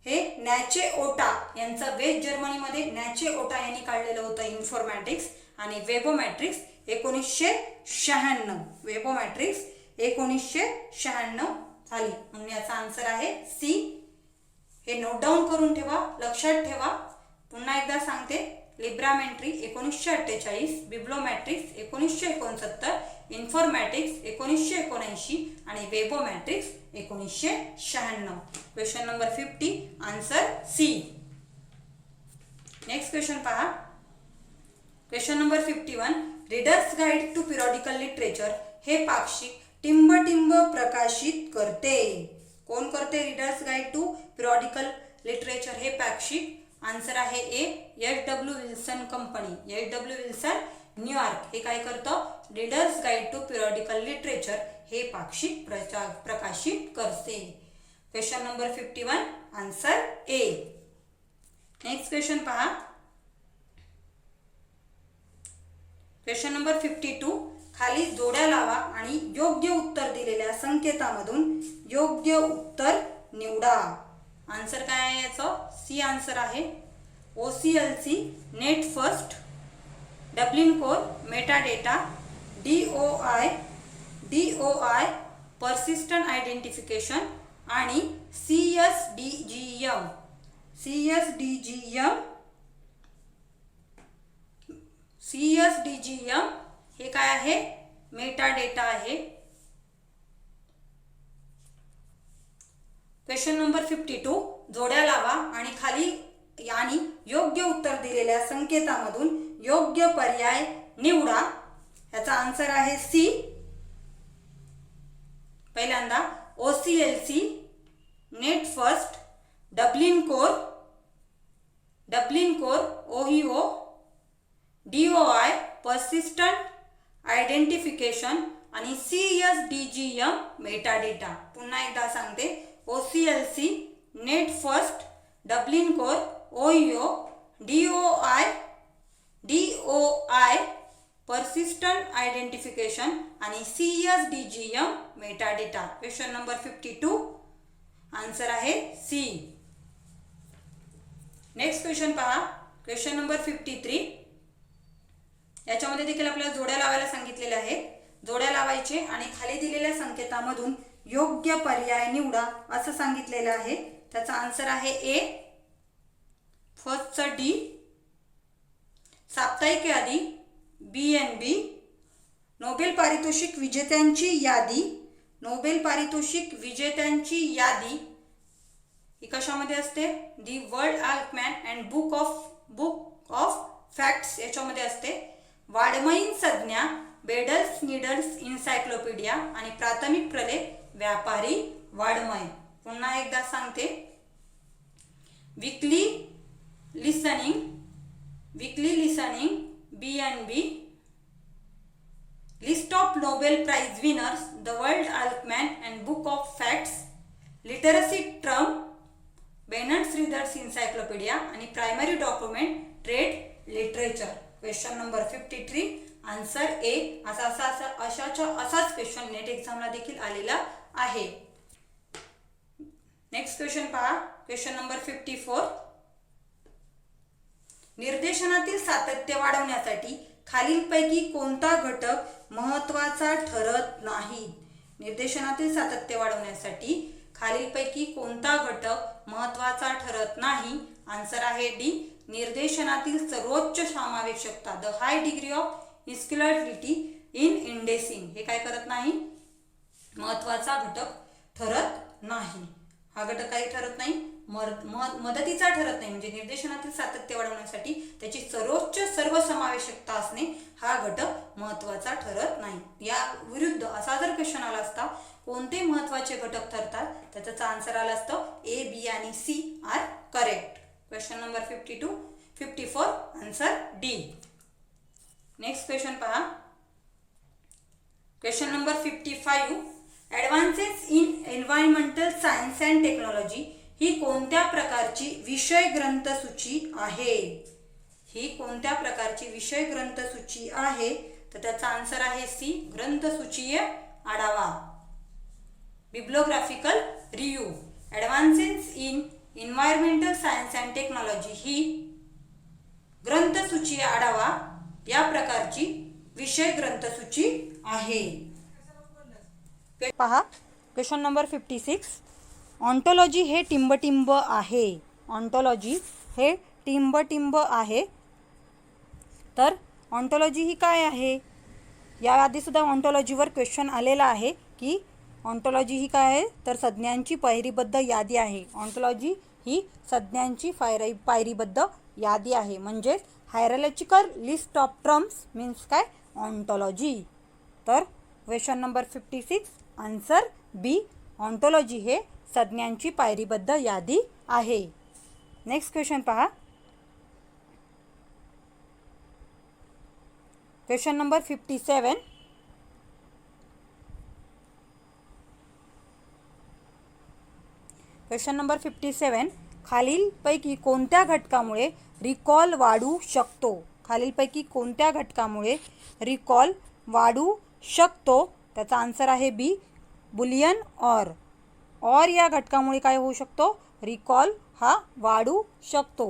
हे नॅचे ओटा यांचं वेस्ट जर्मनीमध्ये नॅचे ओटा यांनी काढलेलं होतं इन्फॉर्मॅटिक्स. आणि वेबोमॅट्रिक्स 1996, वेबोमॅट्रिक्स 1996 झाली. म्हणून याचा आन्सर आहे सी. हे नोट डाऊन करून ठेवा, लक्षात ठेवा. पुन्हा एकदा सांगते, लिब्रामेट्री 1948, बिब्लोमॅट्रिक्स 1969, इन्फॉर्मॅटिक्स 1979 आणि webometrics 1996. Question number 50, answer C. Next question पहा. Question number 51, readers guide to periodical literature हे पाक्षिक टिंब प्रकाशित करते. कोण करते readers guide to periodical literature हे पाक्षिक? आन्सर आहे A, H W. Wilson company, H W. Wilson, New York. हे काय करतं? Readers guide to periodical literature हे पाक्षिक प्रकाशित करते. Question number 51, answer A. Next question पहा. क्वेश्चन नंबर 52, खाली जोड्या लावा आणि योग्य उत्तर दिलेल्या संकेतामधून योग्य उत्तर निवडा. आन्सर काय आहे याचं? सी आन्सर आहे. OCLC, net first, Dublin core, metadata, DOI, persistent identification आणि CSDGM. CSDGM हे काय आहे? मेटाडेटा आहे. क्वेश्चन नंबर 52, जोड्या लावा आणि खाली आणि योग्य उत्तर दिलेल्या संकेतामधून योग्य पर्याय निवडा. याचा आन्सर आहे सी. पहिल्यांदा OCLC, net first, Dublin core, OEO, DOI, persistent identification आणि CSDGM, मेटाडेटा. पुन्हा एकदा सांगते, OCLC, net first, Dublin core, OEO, DOI, persistent identification आणि CSDGM, metadata. Question number 52, answer आहे सी. नेक्स्ट क्वेश्चन पहा. क्वेश्चन नंबर 53, याच्यामध्ये देखील आपल्याला जोड्या लावायला सांगितलेल्या आहेत. जोड्या लावायचे आणि खाली दिलेल्या संकेतामधून योग्य पर्याय निवडा असं सांगितलेलं आहे. त्याचा आन्सर आहे ए, फर्स्टचा डी, साप्ताहिक यादी, BNB, नोबेल पारितोषिक विजेत्यांची यादी ही कशामध्ये असते? दी वर्ल्ड आल्कमॅन अँड बुक ऑफ फॅक्ट्स याच्यामध्ये असते. वाङ्मयीन संज्ञा, बेडल्स नीडल्स इन्सायक्लोपीडिया आणि प्राथमिक प्रलेख व्यापारी वाङ्मय. पुन्हा एकदा सांगते, weekly listening, BNB, list of Nobel prize winners, the world आल्कमॅन and book of facts, literary term, Benet श्रीधर्स इन्सायक्लोपीडिया आणि primary document trade literature. Question number 53, answer A. असाच क्वेश्चन नेट एक्झामला देखील आलेला आहे. नेक्स्ट क्वेश्चन पहा. क्वेश्चन नंबर 54, निर्देशनातील सातत्य वाढवण्यासाठी खालीलपैकी कोणता घटक महत्त्वाचा ठरत नाही? निर्देशनातील सातत्य वाढवण्यासाठी खालीलपैकी कोणता घटक महत्त्वाचा ठरत नाही? आन्सर आहे डी, निर्देशनातील सर्वोच्च समावेशकता, द हाय डिग्री ऑफ इन्स्क्युलॅरिटी इन इंडेक्सिंग. हे काय करत नाही? महत्त्वाचा घटक ठरत नाही. हा घटक काही ठरत नाही, मदतीचा ठरत नाही. म्हणजे निर्देशनातील सातत्य वाढवण्यासाठी त्याची सर्वसमावेशकता असणे हा घटक महत्त्वाचा ठरत नाही. या विरुद्ध असा जर क्वेश्चन आला असता, कोणते महत्त्वाचे घटक ठरतात, त्याचा आन्सर आला असतं ए, बी आणि C are correct. Question number 54, answer D. Next question पहा. Question number 55, advances in environmental science and technology ही कोणत्या प्रकारची विषय ग्रंथसूची आहे? ही कोणत्या प्रकारची विषय ग्रंथसूची आहे? तर त्याचा आन्सर आहे सी, ग्रंथसूचीय आढावा, bibliographical review. Advances in environmental science and technology ही ग्रंथसूची आढावा या प्रकारची विषय ग्रंथसूची आहे. पहा, क्वेश्चन नंबर 56, ऑन्टॉलॉजी हे टिंबटिंब आहे. ऑन्टॉलॉजी हे टिंबटिंब आहे. तर ऑन्टॉलॉजी ही काय आहे? याआधीसुद्धा ऑन्टॉलॉजीवर क्वेश्चन आलेला आहे की ऑन्टॉलॉजी ही काय आहे, तर संज्ञांची पायरीबद्ध यादी आहे. ऑन्टॉलॉजी ही संज्ञांची पायरीबद्ध यादी आहे. म्हणजेच हायरार्चिकल लिस्ट ऑफ टर्म्स मीन्स काय, ऑन्टॉलॉजी. तर क्वेश्चन नंबर 56 आन्सर बी. ऑन्टॉलॉजी हे संज्ञांची पायरीबद्ध यादी आहे. नेक्स्ट क्वेश्चन पहा. Question number 57. Question number 57. खालीलपैकी कोणत्या घटकामुळे रिकॉल वाढू शकतो? खालीलपैकी कोणत्या घटकामुळे रिकॉल वाढू शकतो? त्याचा आन्सर आहे बी. Boolean or. ऑर या घटकामुळे काय होऊ शकतो? रिकॉल हा वाढू शकतो.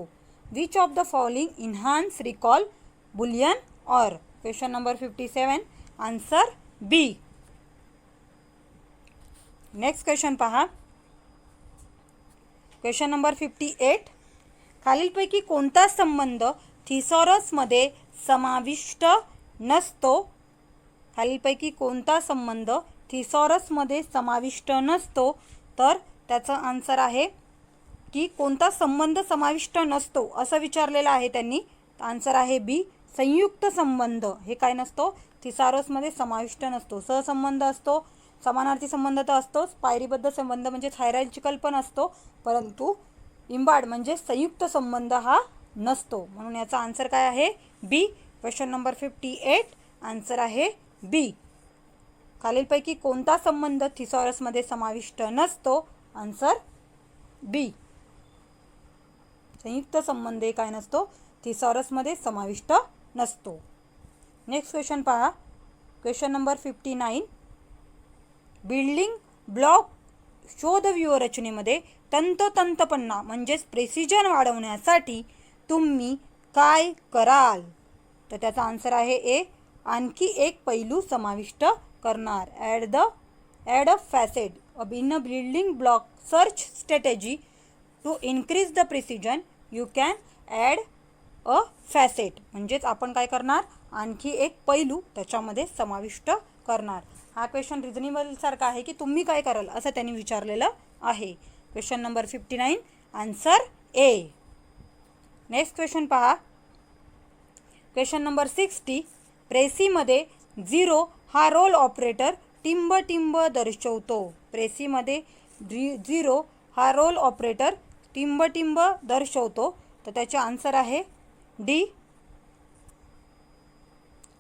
Which of the following enhance recall? Boolean or. Question number 57 answer B. Next question पहा. Question number 58. खालीलपैकी कोणता संबंध थिसॉरसमध्ये समाविष्ट नसतो? खालीलपैकी कोणता संबंध थिसॉरसमध्ये समाविष्ट नसतो? तर त्याचा आन्सर आहे की कोणता संबंध समाविष्ट नसतो असं विचारलेलं आहे त्यांनी. आन्सर आहे बी. संयुक्त संबंध हे काय नसतो? थिसॉरसमध्ये समाविष्ट नसतो. सहसंबंध असतो, समानार्थी संबंध तर असतोच, पायरीबद्ध संबंध म्हणजे हायरार्चिकल पण असतो, परंतु इंबाड म्हणजे संयुक्त संबंध हा नसतो. म्हणून याचा आन्सर काय आहे? बी. क्वेश्चन नंबर 58 आन्सर आहे बी. खालीलपैकी कोणता संबंध थिसॉरसमध्ये समाविष्ट नसतो? आन्सर बी. संयुक्त संबंध काय नसतो? थिसॉरसमध्ये समाविष्ट नसतो. नेक्स्ट क्वेश्चन पहा. Question number 59. बिल्डिंग ब्लॉक शोध व्यूहरचनेमध्ये तंतोतंतपणा म्हणजेच प्रेसिजन वाढवण्यासाठी तुम्ही काय कराल? तर त्याचा आन्सर आहे ए. आणखी एक पैलू समाविष्ट करणार. Add a facet in a building block search strategy to increase the precision you can add a facet. म्हणजेच आपण काय करणार? आणखी एक पैलू त्याच्यामध्ये समाविष्ट करणार. हा क्वेश्चन रिजनेबल सारखा आहे की तुम्ही काय कराल असं त्यांनी विचारलेलं आहे. Question number 59 answer A. Next question पहा. Question number 60. प्रेसीमध्ये 0 हा रोल ऑपरेटर टिंबटिंब दर्शवतो. प्रेसीमध्ये 0 हा रोल ऑपरेटर टिंबटिंब दर्शवतो. तर त्याचे आन्सर आहे डी.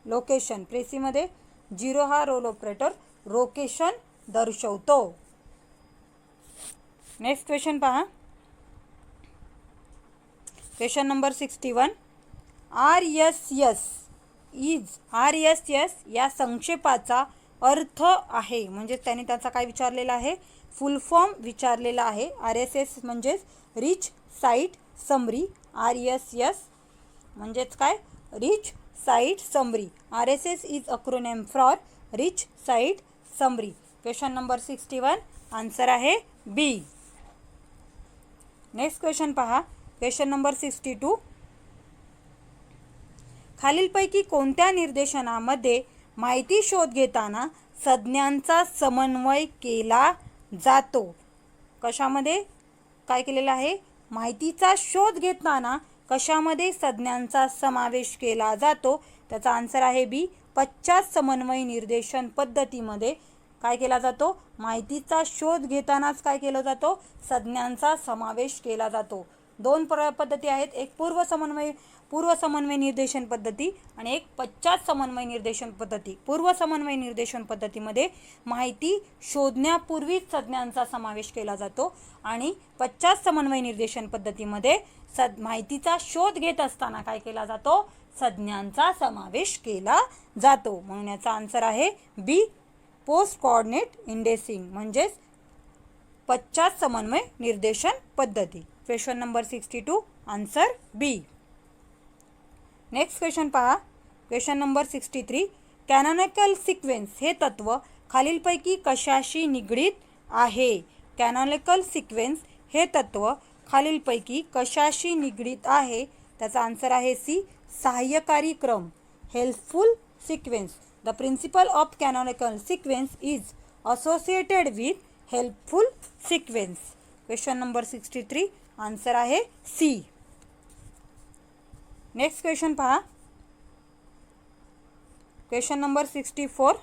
लोकेशन. प्रेसीमध्ये 0 हा रोल ऑपरेटर लोकेशन दर्शवतो. नेक्स्ट क्वेश्चन पहा. Question number 61. RSS या संक्षेपाचा अर्थ आहे. म्हणजे त्यांनी त्याचा काय विचारलेला आहे? फुल फॉर्म विचारलेला आहे. RSS म्हणजेच रिच साईट समरी. RSS म्हणजेच काय? Rich site summary. RSS is acronym for rich site summary. Question number 61 answer आहे बी. नेक्स्ट क्वेश्चन पहा. Question number 62. खालीलपैकी कोणत्या निर्देशनामध्ये माहिती शोध घेताना संज्ञांचा समन्वय केला जातो? कशामध्ये काय केलेलं आहे? माहितीचा शोध घेताना कशामध्ये संज्ञांचा समावेश केला जातो? त्याचा आन्सर आहे बी. पश्चात समन्वय निर्देशन पद्धतीमध्ये काय केला जातो? माहितीचा शोध घेतानाच काय केलं जातो? संज्ञांचा समावेश केला जातो. दोन पद्धती आहेत. एक पूर्व समन्वय निर्देशन पद्धती आणि एक पश्चात समन्वय निर्देशन पद्धती. पूर्व समन्वय निर्देशन पद्धतीमध्ये माहिती शोधण्यापूर्वीच संज्ञांचा समावेश केला जातो आणि पश्चात समन्वय निर्देशन पद्धतीमध्ये माहितीचा शोध घेत असताना काय केला जातो? संज्ञांचा समावेश केला जातो. म्हणून याचा आन्सर आहे बी. पोस्ट कोऑर्डिनेट इंडेक्सिंग म्हणजेच पश्चात समन्वय निर्देशन पद्धती. Question number 62 answer B. Next question पहा. Question number 63. कॅनॉनिकल सिक्वेन्स हे तत्व खालीलपैकी कशाशी निगडीत आहे? कॅनॉनिकल सिक्वेन्स हे तत्व खालीलपैकी कशाशी निगडीत आहे? त्याचा आन्सर आहे सी, सहाय्यकारी क्रम. Helpful sequence. The principle of canonical sequence is associated with helpful sequence. Question number 63 answer आहे सी. नेक्स्ट क्वेश्चन पहा. Question number 64.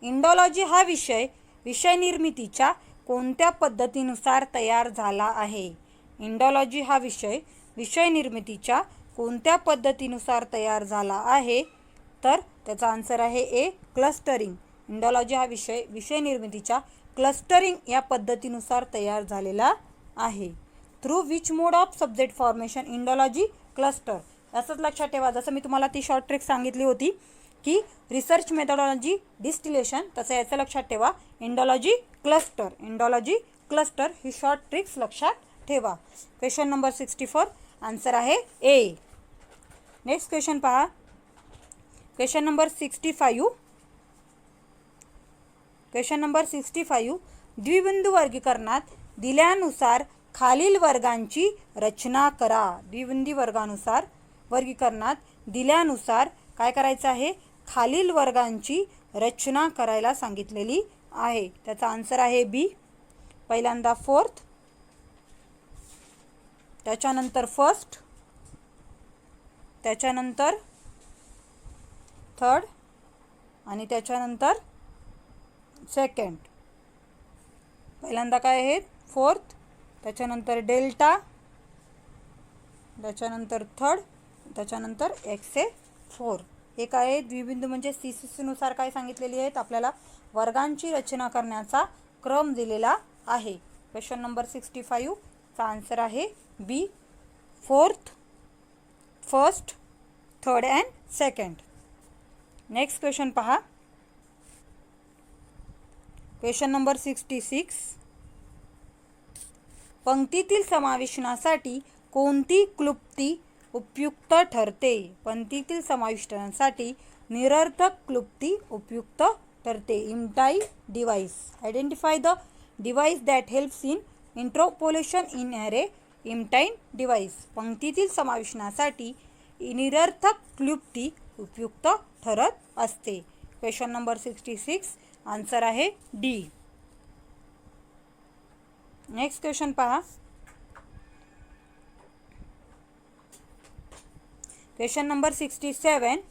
इंडॉलॉजी हा विषय निर्मितीच्या कोणत्या पद्धतीनुसार तयार झाला आहे? इंडॉलॉजी हा विषय निर्मितीच्या कोणत्या पद्धतीनुसार तयार झाला आहे? तर त्याचा आन्सर आहे ए, क्लस्टरिंग. इंडॉलॉजी हा विषय निर्मितीच्या क्लस्टरिंग या पद्धतीनुसार तयार झालेला आहे. Through which mode of subject formation Indology cluster. असंच लक्षात ठेवा, जसं मी तुम्हाला ती शॉर्ट ट्रिक सांगितली होती की रिसर्च मेथोडॉलॉजी डिस्टिलेशन, तसं याचं लक्षात ठेवा इंडॉलॉजी क्लस्टर ही शॉर्ट ट्रिक्स लक्षात ठेवा. क्वेश्चन नंबर 64 आन्सर आहे ए. नेक्स्ट क्वेश्चन पहा. Question number 65. Question number 65. द्विबिंदू वर्गीकरणात दिल्यानुसार खालील वर्गांची रचना करा. द्विबिंदू वर्गीकरणात दिल्यानुसार काय करायचं आहे? खालील वर्गांची रचना करायला सांगितलेली आहे. त्याचा आन्सर आहे बी. पहिल्यांदा फोर्थ, त्याच्यानंतर फर्स्ट, त्याच्यानंतर थर्ड आणि त्याच्यानंतर सेकंड. पहिल्यांदा काय आहे? फोर्थ, त्याच्यानंतर डेल्टा, त्याच्यानंतर थर्ड, त्याच्यानंतर XA4. हे काय आहे? द्विबिंदू म्हणजे CCCनुसार काय सांगितलेली आहेत? आपल्याला वर्गांची रचना करण्याचा क्रम दिलेला आहे. क्वेश्चन नंबर 65 चा आन्सर आहे B, fourth, first, third and second. Next question पहा. Question number 66. पंक्तीतील समाविष्टांसाठी कोणती क्लुप्ती उपयुक्त ठरते? पंक्तीतील समाविष्टांसाठी निरर्थक क्लुप्ती उपयुक्त ठरते. Empty device. Identify the device that helps in interpolation in array. इम्टाईन डिवाइस. पंक्तीतील समाविष्टांसाठी निरर्थक क्लुप्ती उपयुक्त ठरत असते. क्वेश्चन नंबर 66 आन्सर आहे डी. नेक्स्ट क्वेश्चन पहा. Question number 67.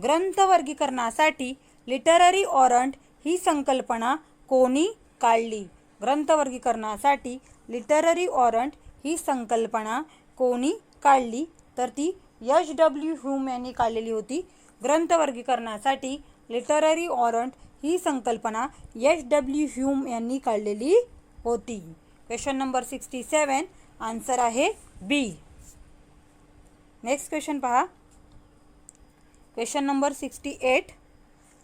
ग्रंथ वर्गीकरणासाठी लिटररी वॉरंट ही संकल्पना कोणी काढली? ग्रंथ वर्गीकरणासाठी लिटररी वॉरंट ही संकल्पना कोणी काढली? तर ती HW ह्यूम यांनी काढलेली होती. ग्रंथ वर्गीकरणासाठी लिटररी वॉरंट ही संकल्पना HW ह्यूम यांनी काढलेली होती. क्वेश्चन नंबर 67 आन्सर आहे बी. नेक्स्ट क्वेश्चन पहा. Question number 68.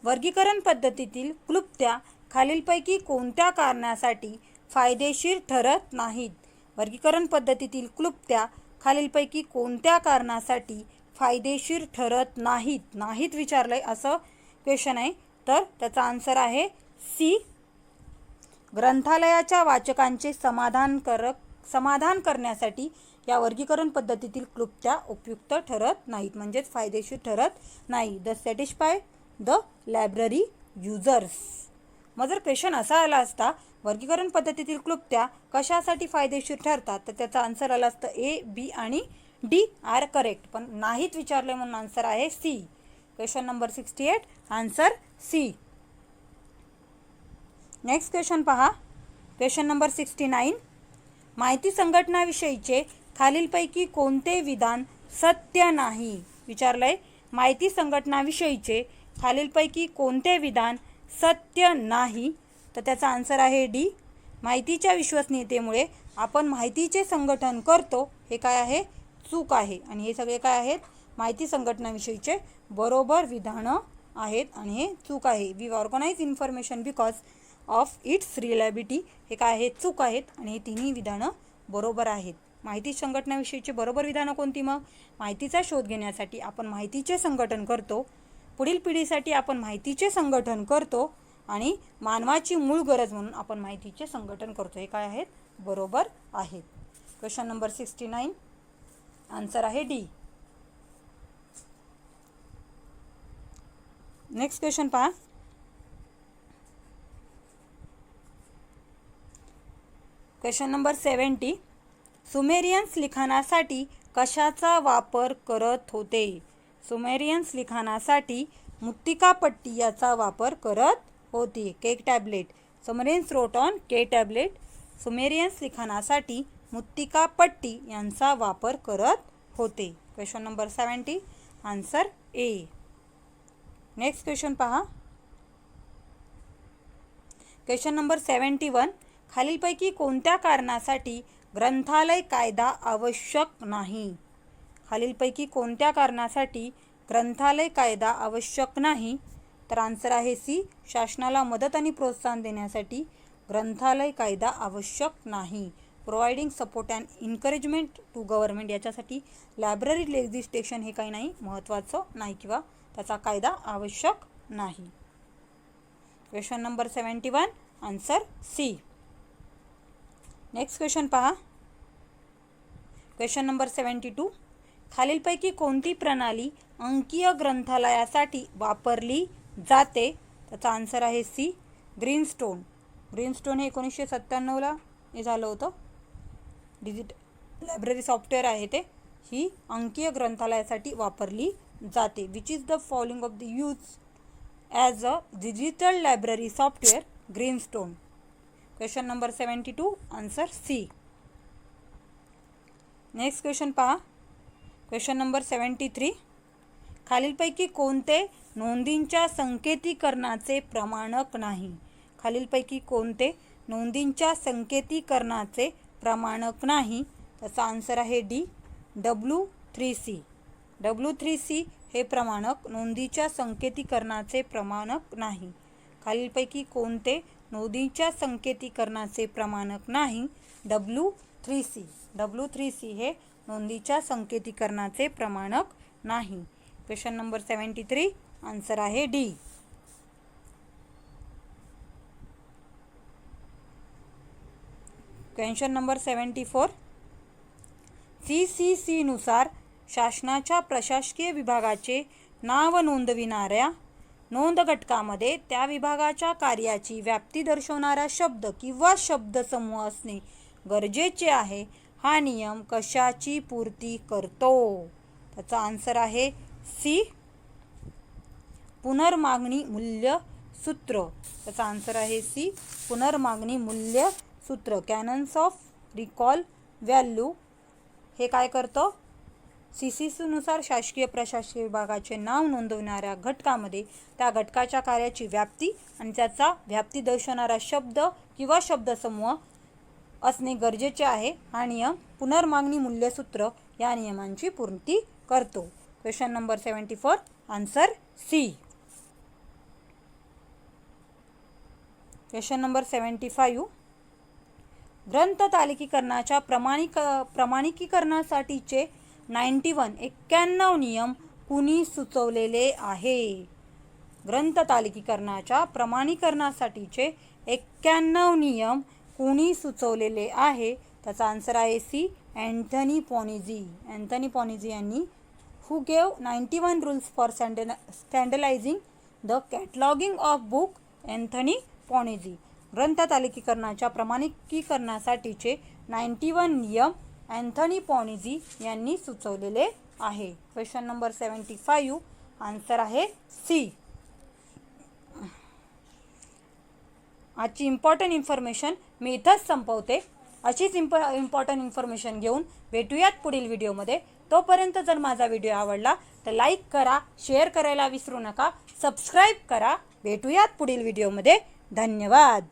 वर्गीकरण पद्धतीतील क्लुप्त्या खालीलपैकी कोणत्या कारणासाठी फायदेशीर ठरत नाहीत? वर्गीकरण पद्धतीतील क्लुप्त्या खालीलपैकी कोणत्या कारणासाठी फायदेशीर ठरत नाहीत विचारलंय असं क्वेश्चन आहे. तर त्याचा आन्सर आहे सी. ग्रंथालयाच्या वाचकांचे समाधान करण्यासाठी या वर्गीकरण पद्धतीतील क्लुप्त्या उपयुक्त ठरत नाहीत, म्हणजेच फायदेशीर ठरत नाही. The satisfy the library users. मग जर क्वेश्चन असा आला असता वर्गीकरण पद्धतीतील क्लुप्त्या कशासाठी फायदेशीर ठरतात, तर त्याचा आन्सर आला असतं ए, बी आणि डी आर करेक्ट. पण नाहीत विचारले म्हणून आन्सर आहे C. Question number 68 answer C. Next question पहा. Question number 69. माहिती संघटनाविषयीचे खालीलपैकी कोणते विधान सत्य नाही विचारलंय. माहिती संघटनाविषयीचे खालीलपैकी कोणते विधान सत्य नाही, तर त्याचा आन्सर आहे डी. माहितीच्या विश्वसनीयतेमुळे आपण माहितीचे संघटन करतो हे काय आहे? चूक आहे. आणि हे सगळे काय आहेत? माहिती संघटनाविषयीचे बरोबर विधानं आहेत आणि हे चूक आहे. We organize information because of its reliability. हे काय आहेत? चूक आहेत. आणि हे तिन्ही विधानं बरोबर आहेत. माहिती संघटनाविषयीचे बरोबर विधानं कोणती? मग माहितीचा शोध घेण्यासाठी आपण माहितीचे संघटन करतो, पुढील पिढीसाठी आपण माहितीचे संघटन करतो आणि मानवाची मूळ गरज म्हणून आपण माहितीचे संघटन करतो. हे काय आहेत? बरोबर आहेत. क्वेश्चन नंबर 69 आन्सर आहे डी. नेक्स्ट क्वेश्चन पहा. क्वेश्चन नंबर 70 सुमेरियन्स लिखाणासाठी कशाचा वापर करत होते? सुमेरियन्स लिखाणासाठी मुत्तिकापट्टी याचा वापर करत होती. Cake tablet. Sumerians wrote on के टॅबलेट. सुमेरियन्स लिखाणासाठी मुत्तिकापट्टी यांचा वापर करत होते. Question number 70 answer A. Next question पहा. क्वेश्चन नंबर 71 खालीलपैकी कोणत्या कारणासाठी ग्रंथालय कायदा आवश्यक नाही? खालीलपैकी कोणत्या कारणासाठी ग्रंथालय कायदा आवश्यक नाही? तर आन्सर आहे सी. शासनाला मदत आणि प्रोत्साहन देण्यासाठी ग्रंथालय कायदा आवश्यक नाही. Providing support and encouragement to government याच्यासाठी लायब्ररी लेजिस्लेशन हे काही नाही, महत्त्वाचं नाही किंवा त्याचा कायदा आवश्यक नाही. Question number 71 answer C. Next question पहा. क्वेश्चन नंबर 72 खालीलपैकी कोणती प्रणाली अंकीय ग्रंथालयासाठी वापरली जाते? त्याचा आन्सर आहे सी. ग्रीनस्टोन. ग्रीनस्टोन हे 1997ला हे झालं होतं. डिजिटल लायब्ररी सॉफ्टवेअर आहे ते. ही अंकीय ग्रंथालयासाठी वापरली जाते. Which is the following of the use as a digital library software? Greenstone. Question number 72 answer C. Next question पहा. क्वेश्चन नंबर 73 खालीलपैकी कोणते नोंदींच्या संकेतीकरणाचे प्रमाणक नाही? खालीलपैकी कोणते नोंदींच्या संकेतीकरणाचे प्रमाणक नाही? त्याचा आन्सर आहे डी. W3C. W3C हे प्रमाणक नोंदीच्या संकेतीकरणाचे प्रमाणक नाही. खालीलपैकी कोणते नोंदीच्या संकेतीकरणाचे प्रमाणक नाही? W3C. W3C हे नोंदीच्या संकेतीकरणाचे प्रमाणक नाही. क्वेश्चन नंबर 73 आन्सर आहे डी. क्वेश्चन नंबर 74 CCC नुसार शासनाच्या प्रशासकीय विभागाचे नाव नोंदविणाऱ्या नोंद घटकामध्ये त्या विभागाच्या कार्याची व्याप्ती दर्शवणारा शब्द किंवा शब्दसमूह असणे गरजेचे आहे. हा नियम कशाची पूर्ती करतो? त्याचा आन्सर आहे सी. पुनर्मागणी मूल्य सूत्र. त्याचा आन्सर आहे सी. पुनर्मागणी मूल्य सूत्र. कॅनन्स ऑफ रिकॉल व्हॅल्यू हे काय करतं? CCC नुसार शासकीय प्रशासकीय विभागाचे नाव नोंदवणाऱ्या घटकामध्ये त्या घटकाच्या कार्याची व्याप्ती आणि त्याचा व्याप्ती दर्शवणारा शब्द किंवा शब्दसमूह असणे गरजेचे आहे. हा नियम पुनर्मागणी मूल्यसूत्र या नियमांची पूर्ती करतो. Question number 74 answer C. Question number 75 ग्रंथ तालिकीकरणाच्या प्रमाणिकीकरणासाठीचे 91 नियम कुणी सुचवलेले आहे? ग्रंथ तालिकीकरणाच्या प्रमाणीकरणासाठीचे 91 नियम कुणी सुचवलेले आहे? त्याचा आन्सर आहे C. Anthony Panizzi. Anthony Panizzi यांनी who gave 91 rules for standardising the cataloguing of book? Anthony Panizzi. ग्रंथ तालिकीकरणाच्या प्रमाणिकीकरणासाठीचे 91 नियम अँथनी पॉनिझी यांनी सुचवलेले आहे. क्वेश्चन नंबर 75 आन्सर आहे सी. आजची इम्पॉर्टंट इन्फॉर्मेशन मी इथंच संपवते. अशीच इम्पॉर्टंट इन्फॉर्मेशन घेऊन भेटूयात पुढील व्हिडिओमध्ये. तोपर्यंत जर माझा व्हिडिओ आवडला तर लाईक करा, शेअर करायला विसरू नका, सबस्क्राईब करा. भेटूयात पुढील व्हिडिओमध्ये. धन्यवाद.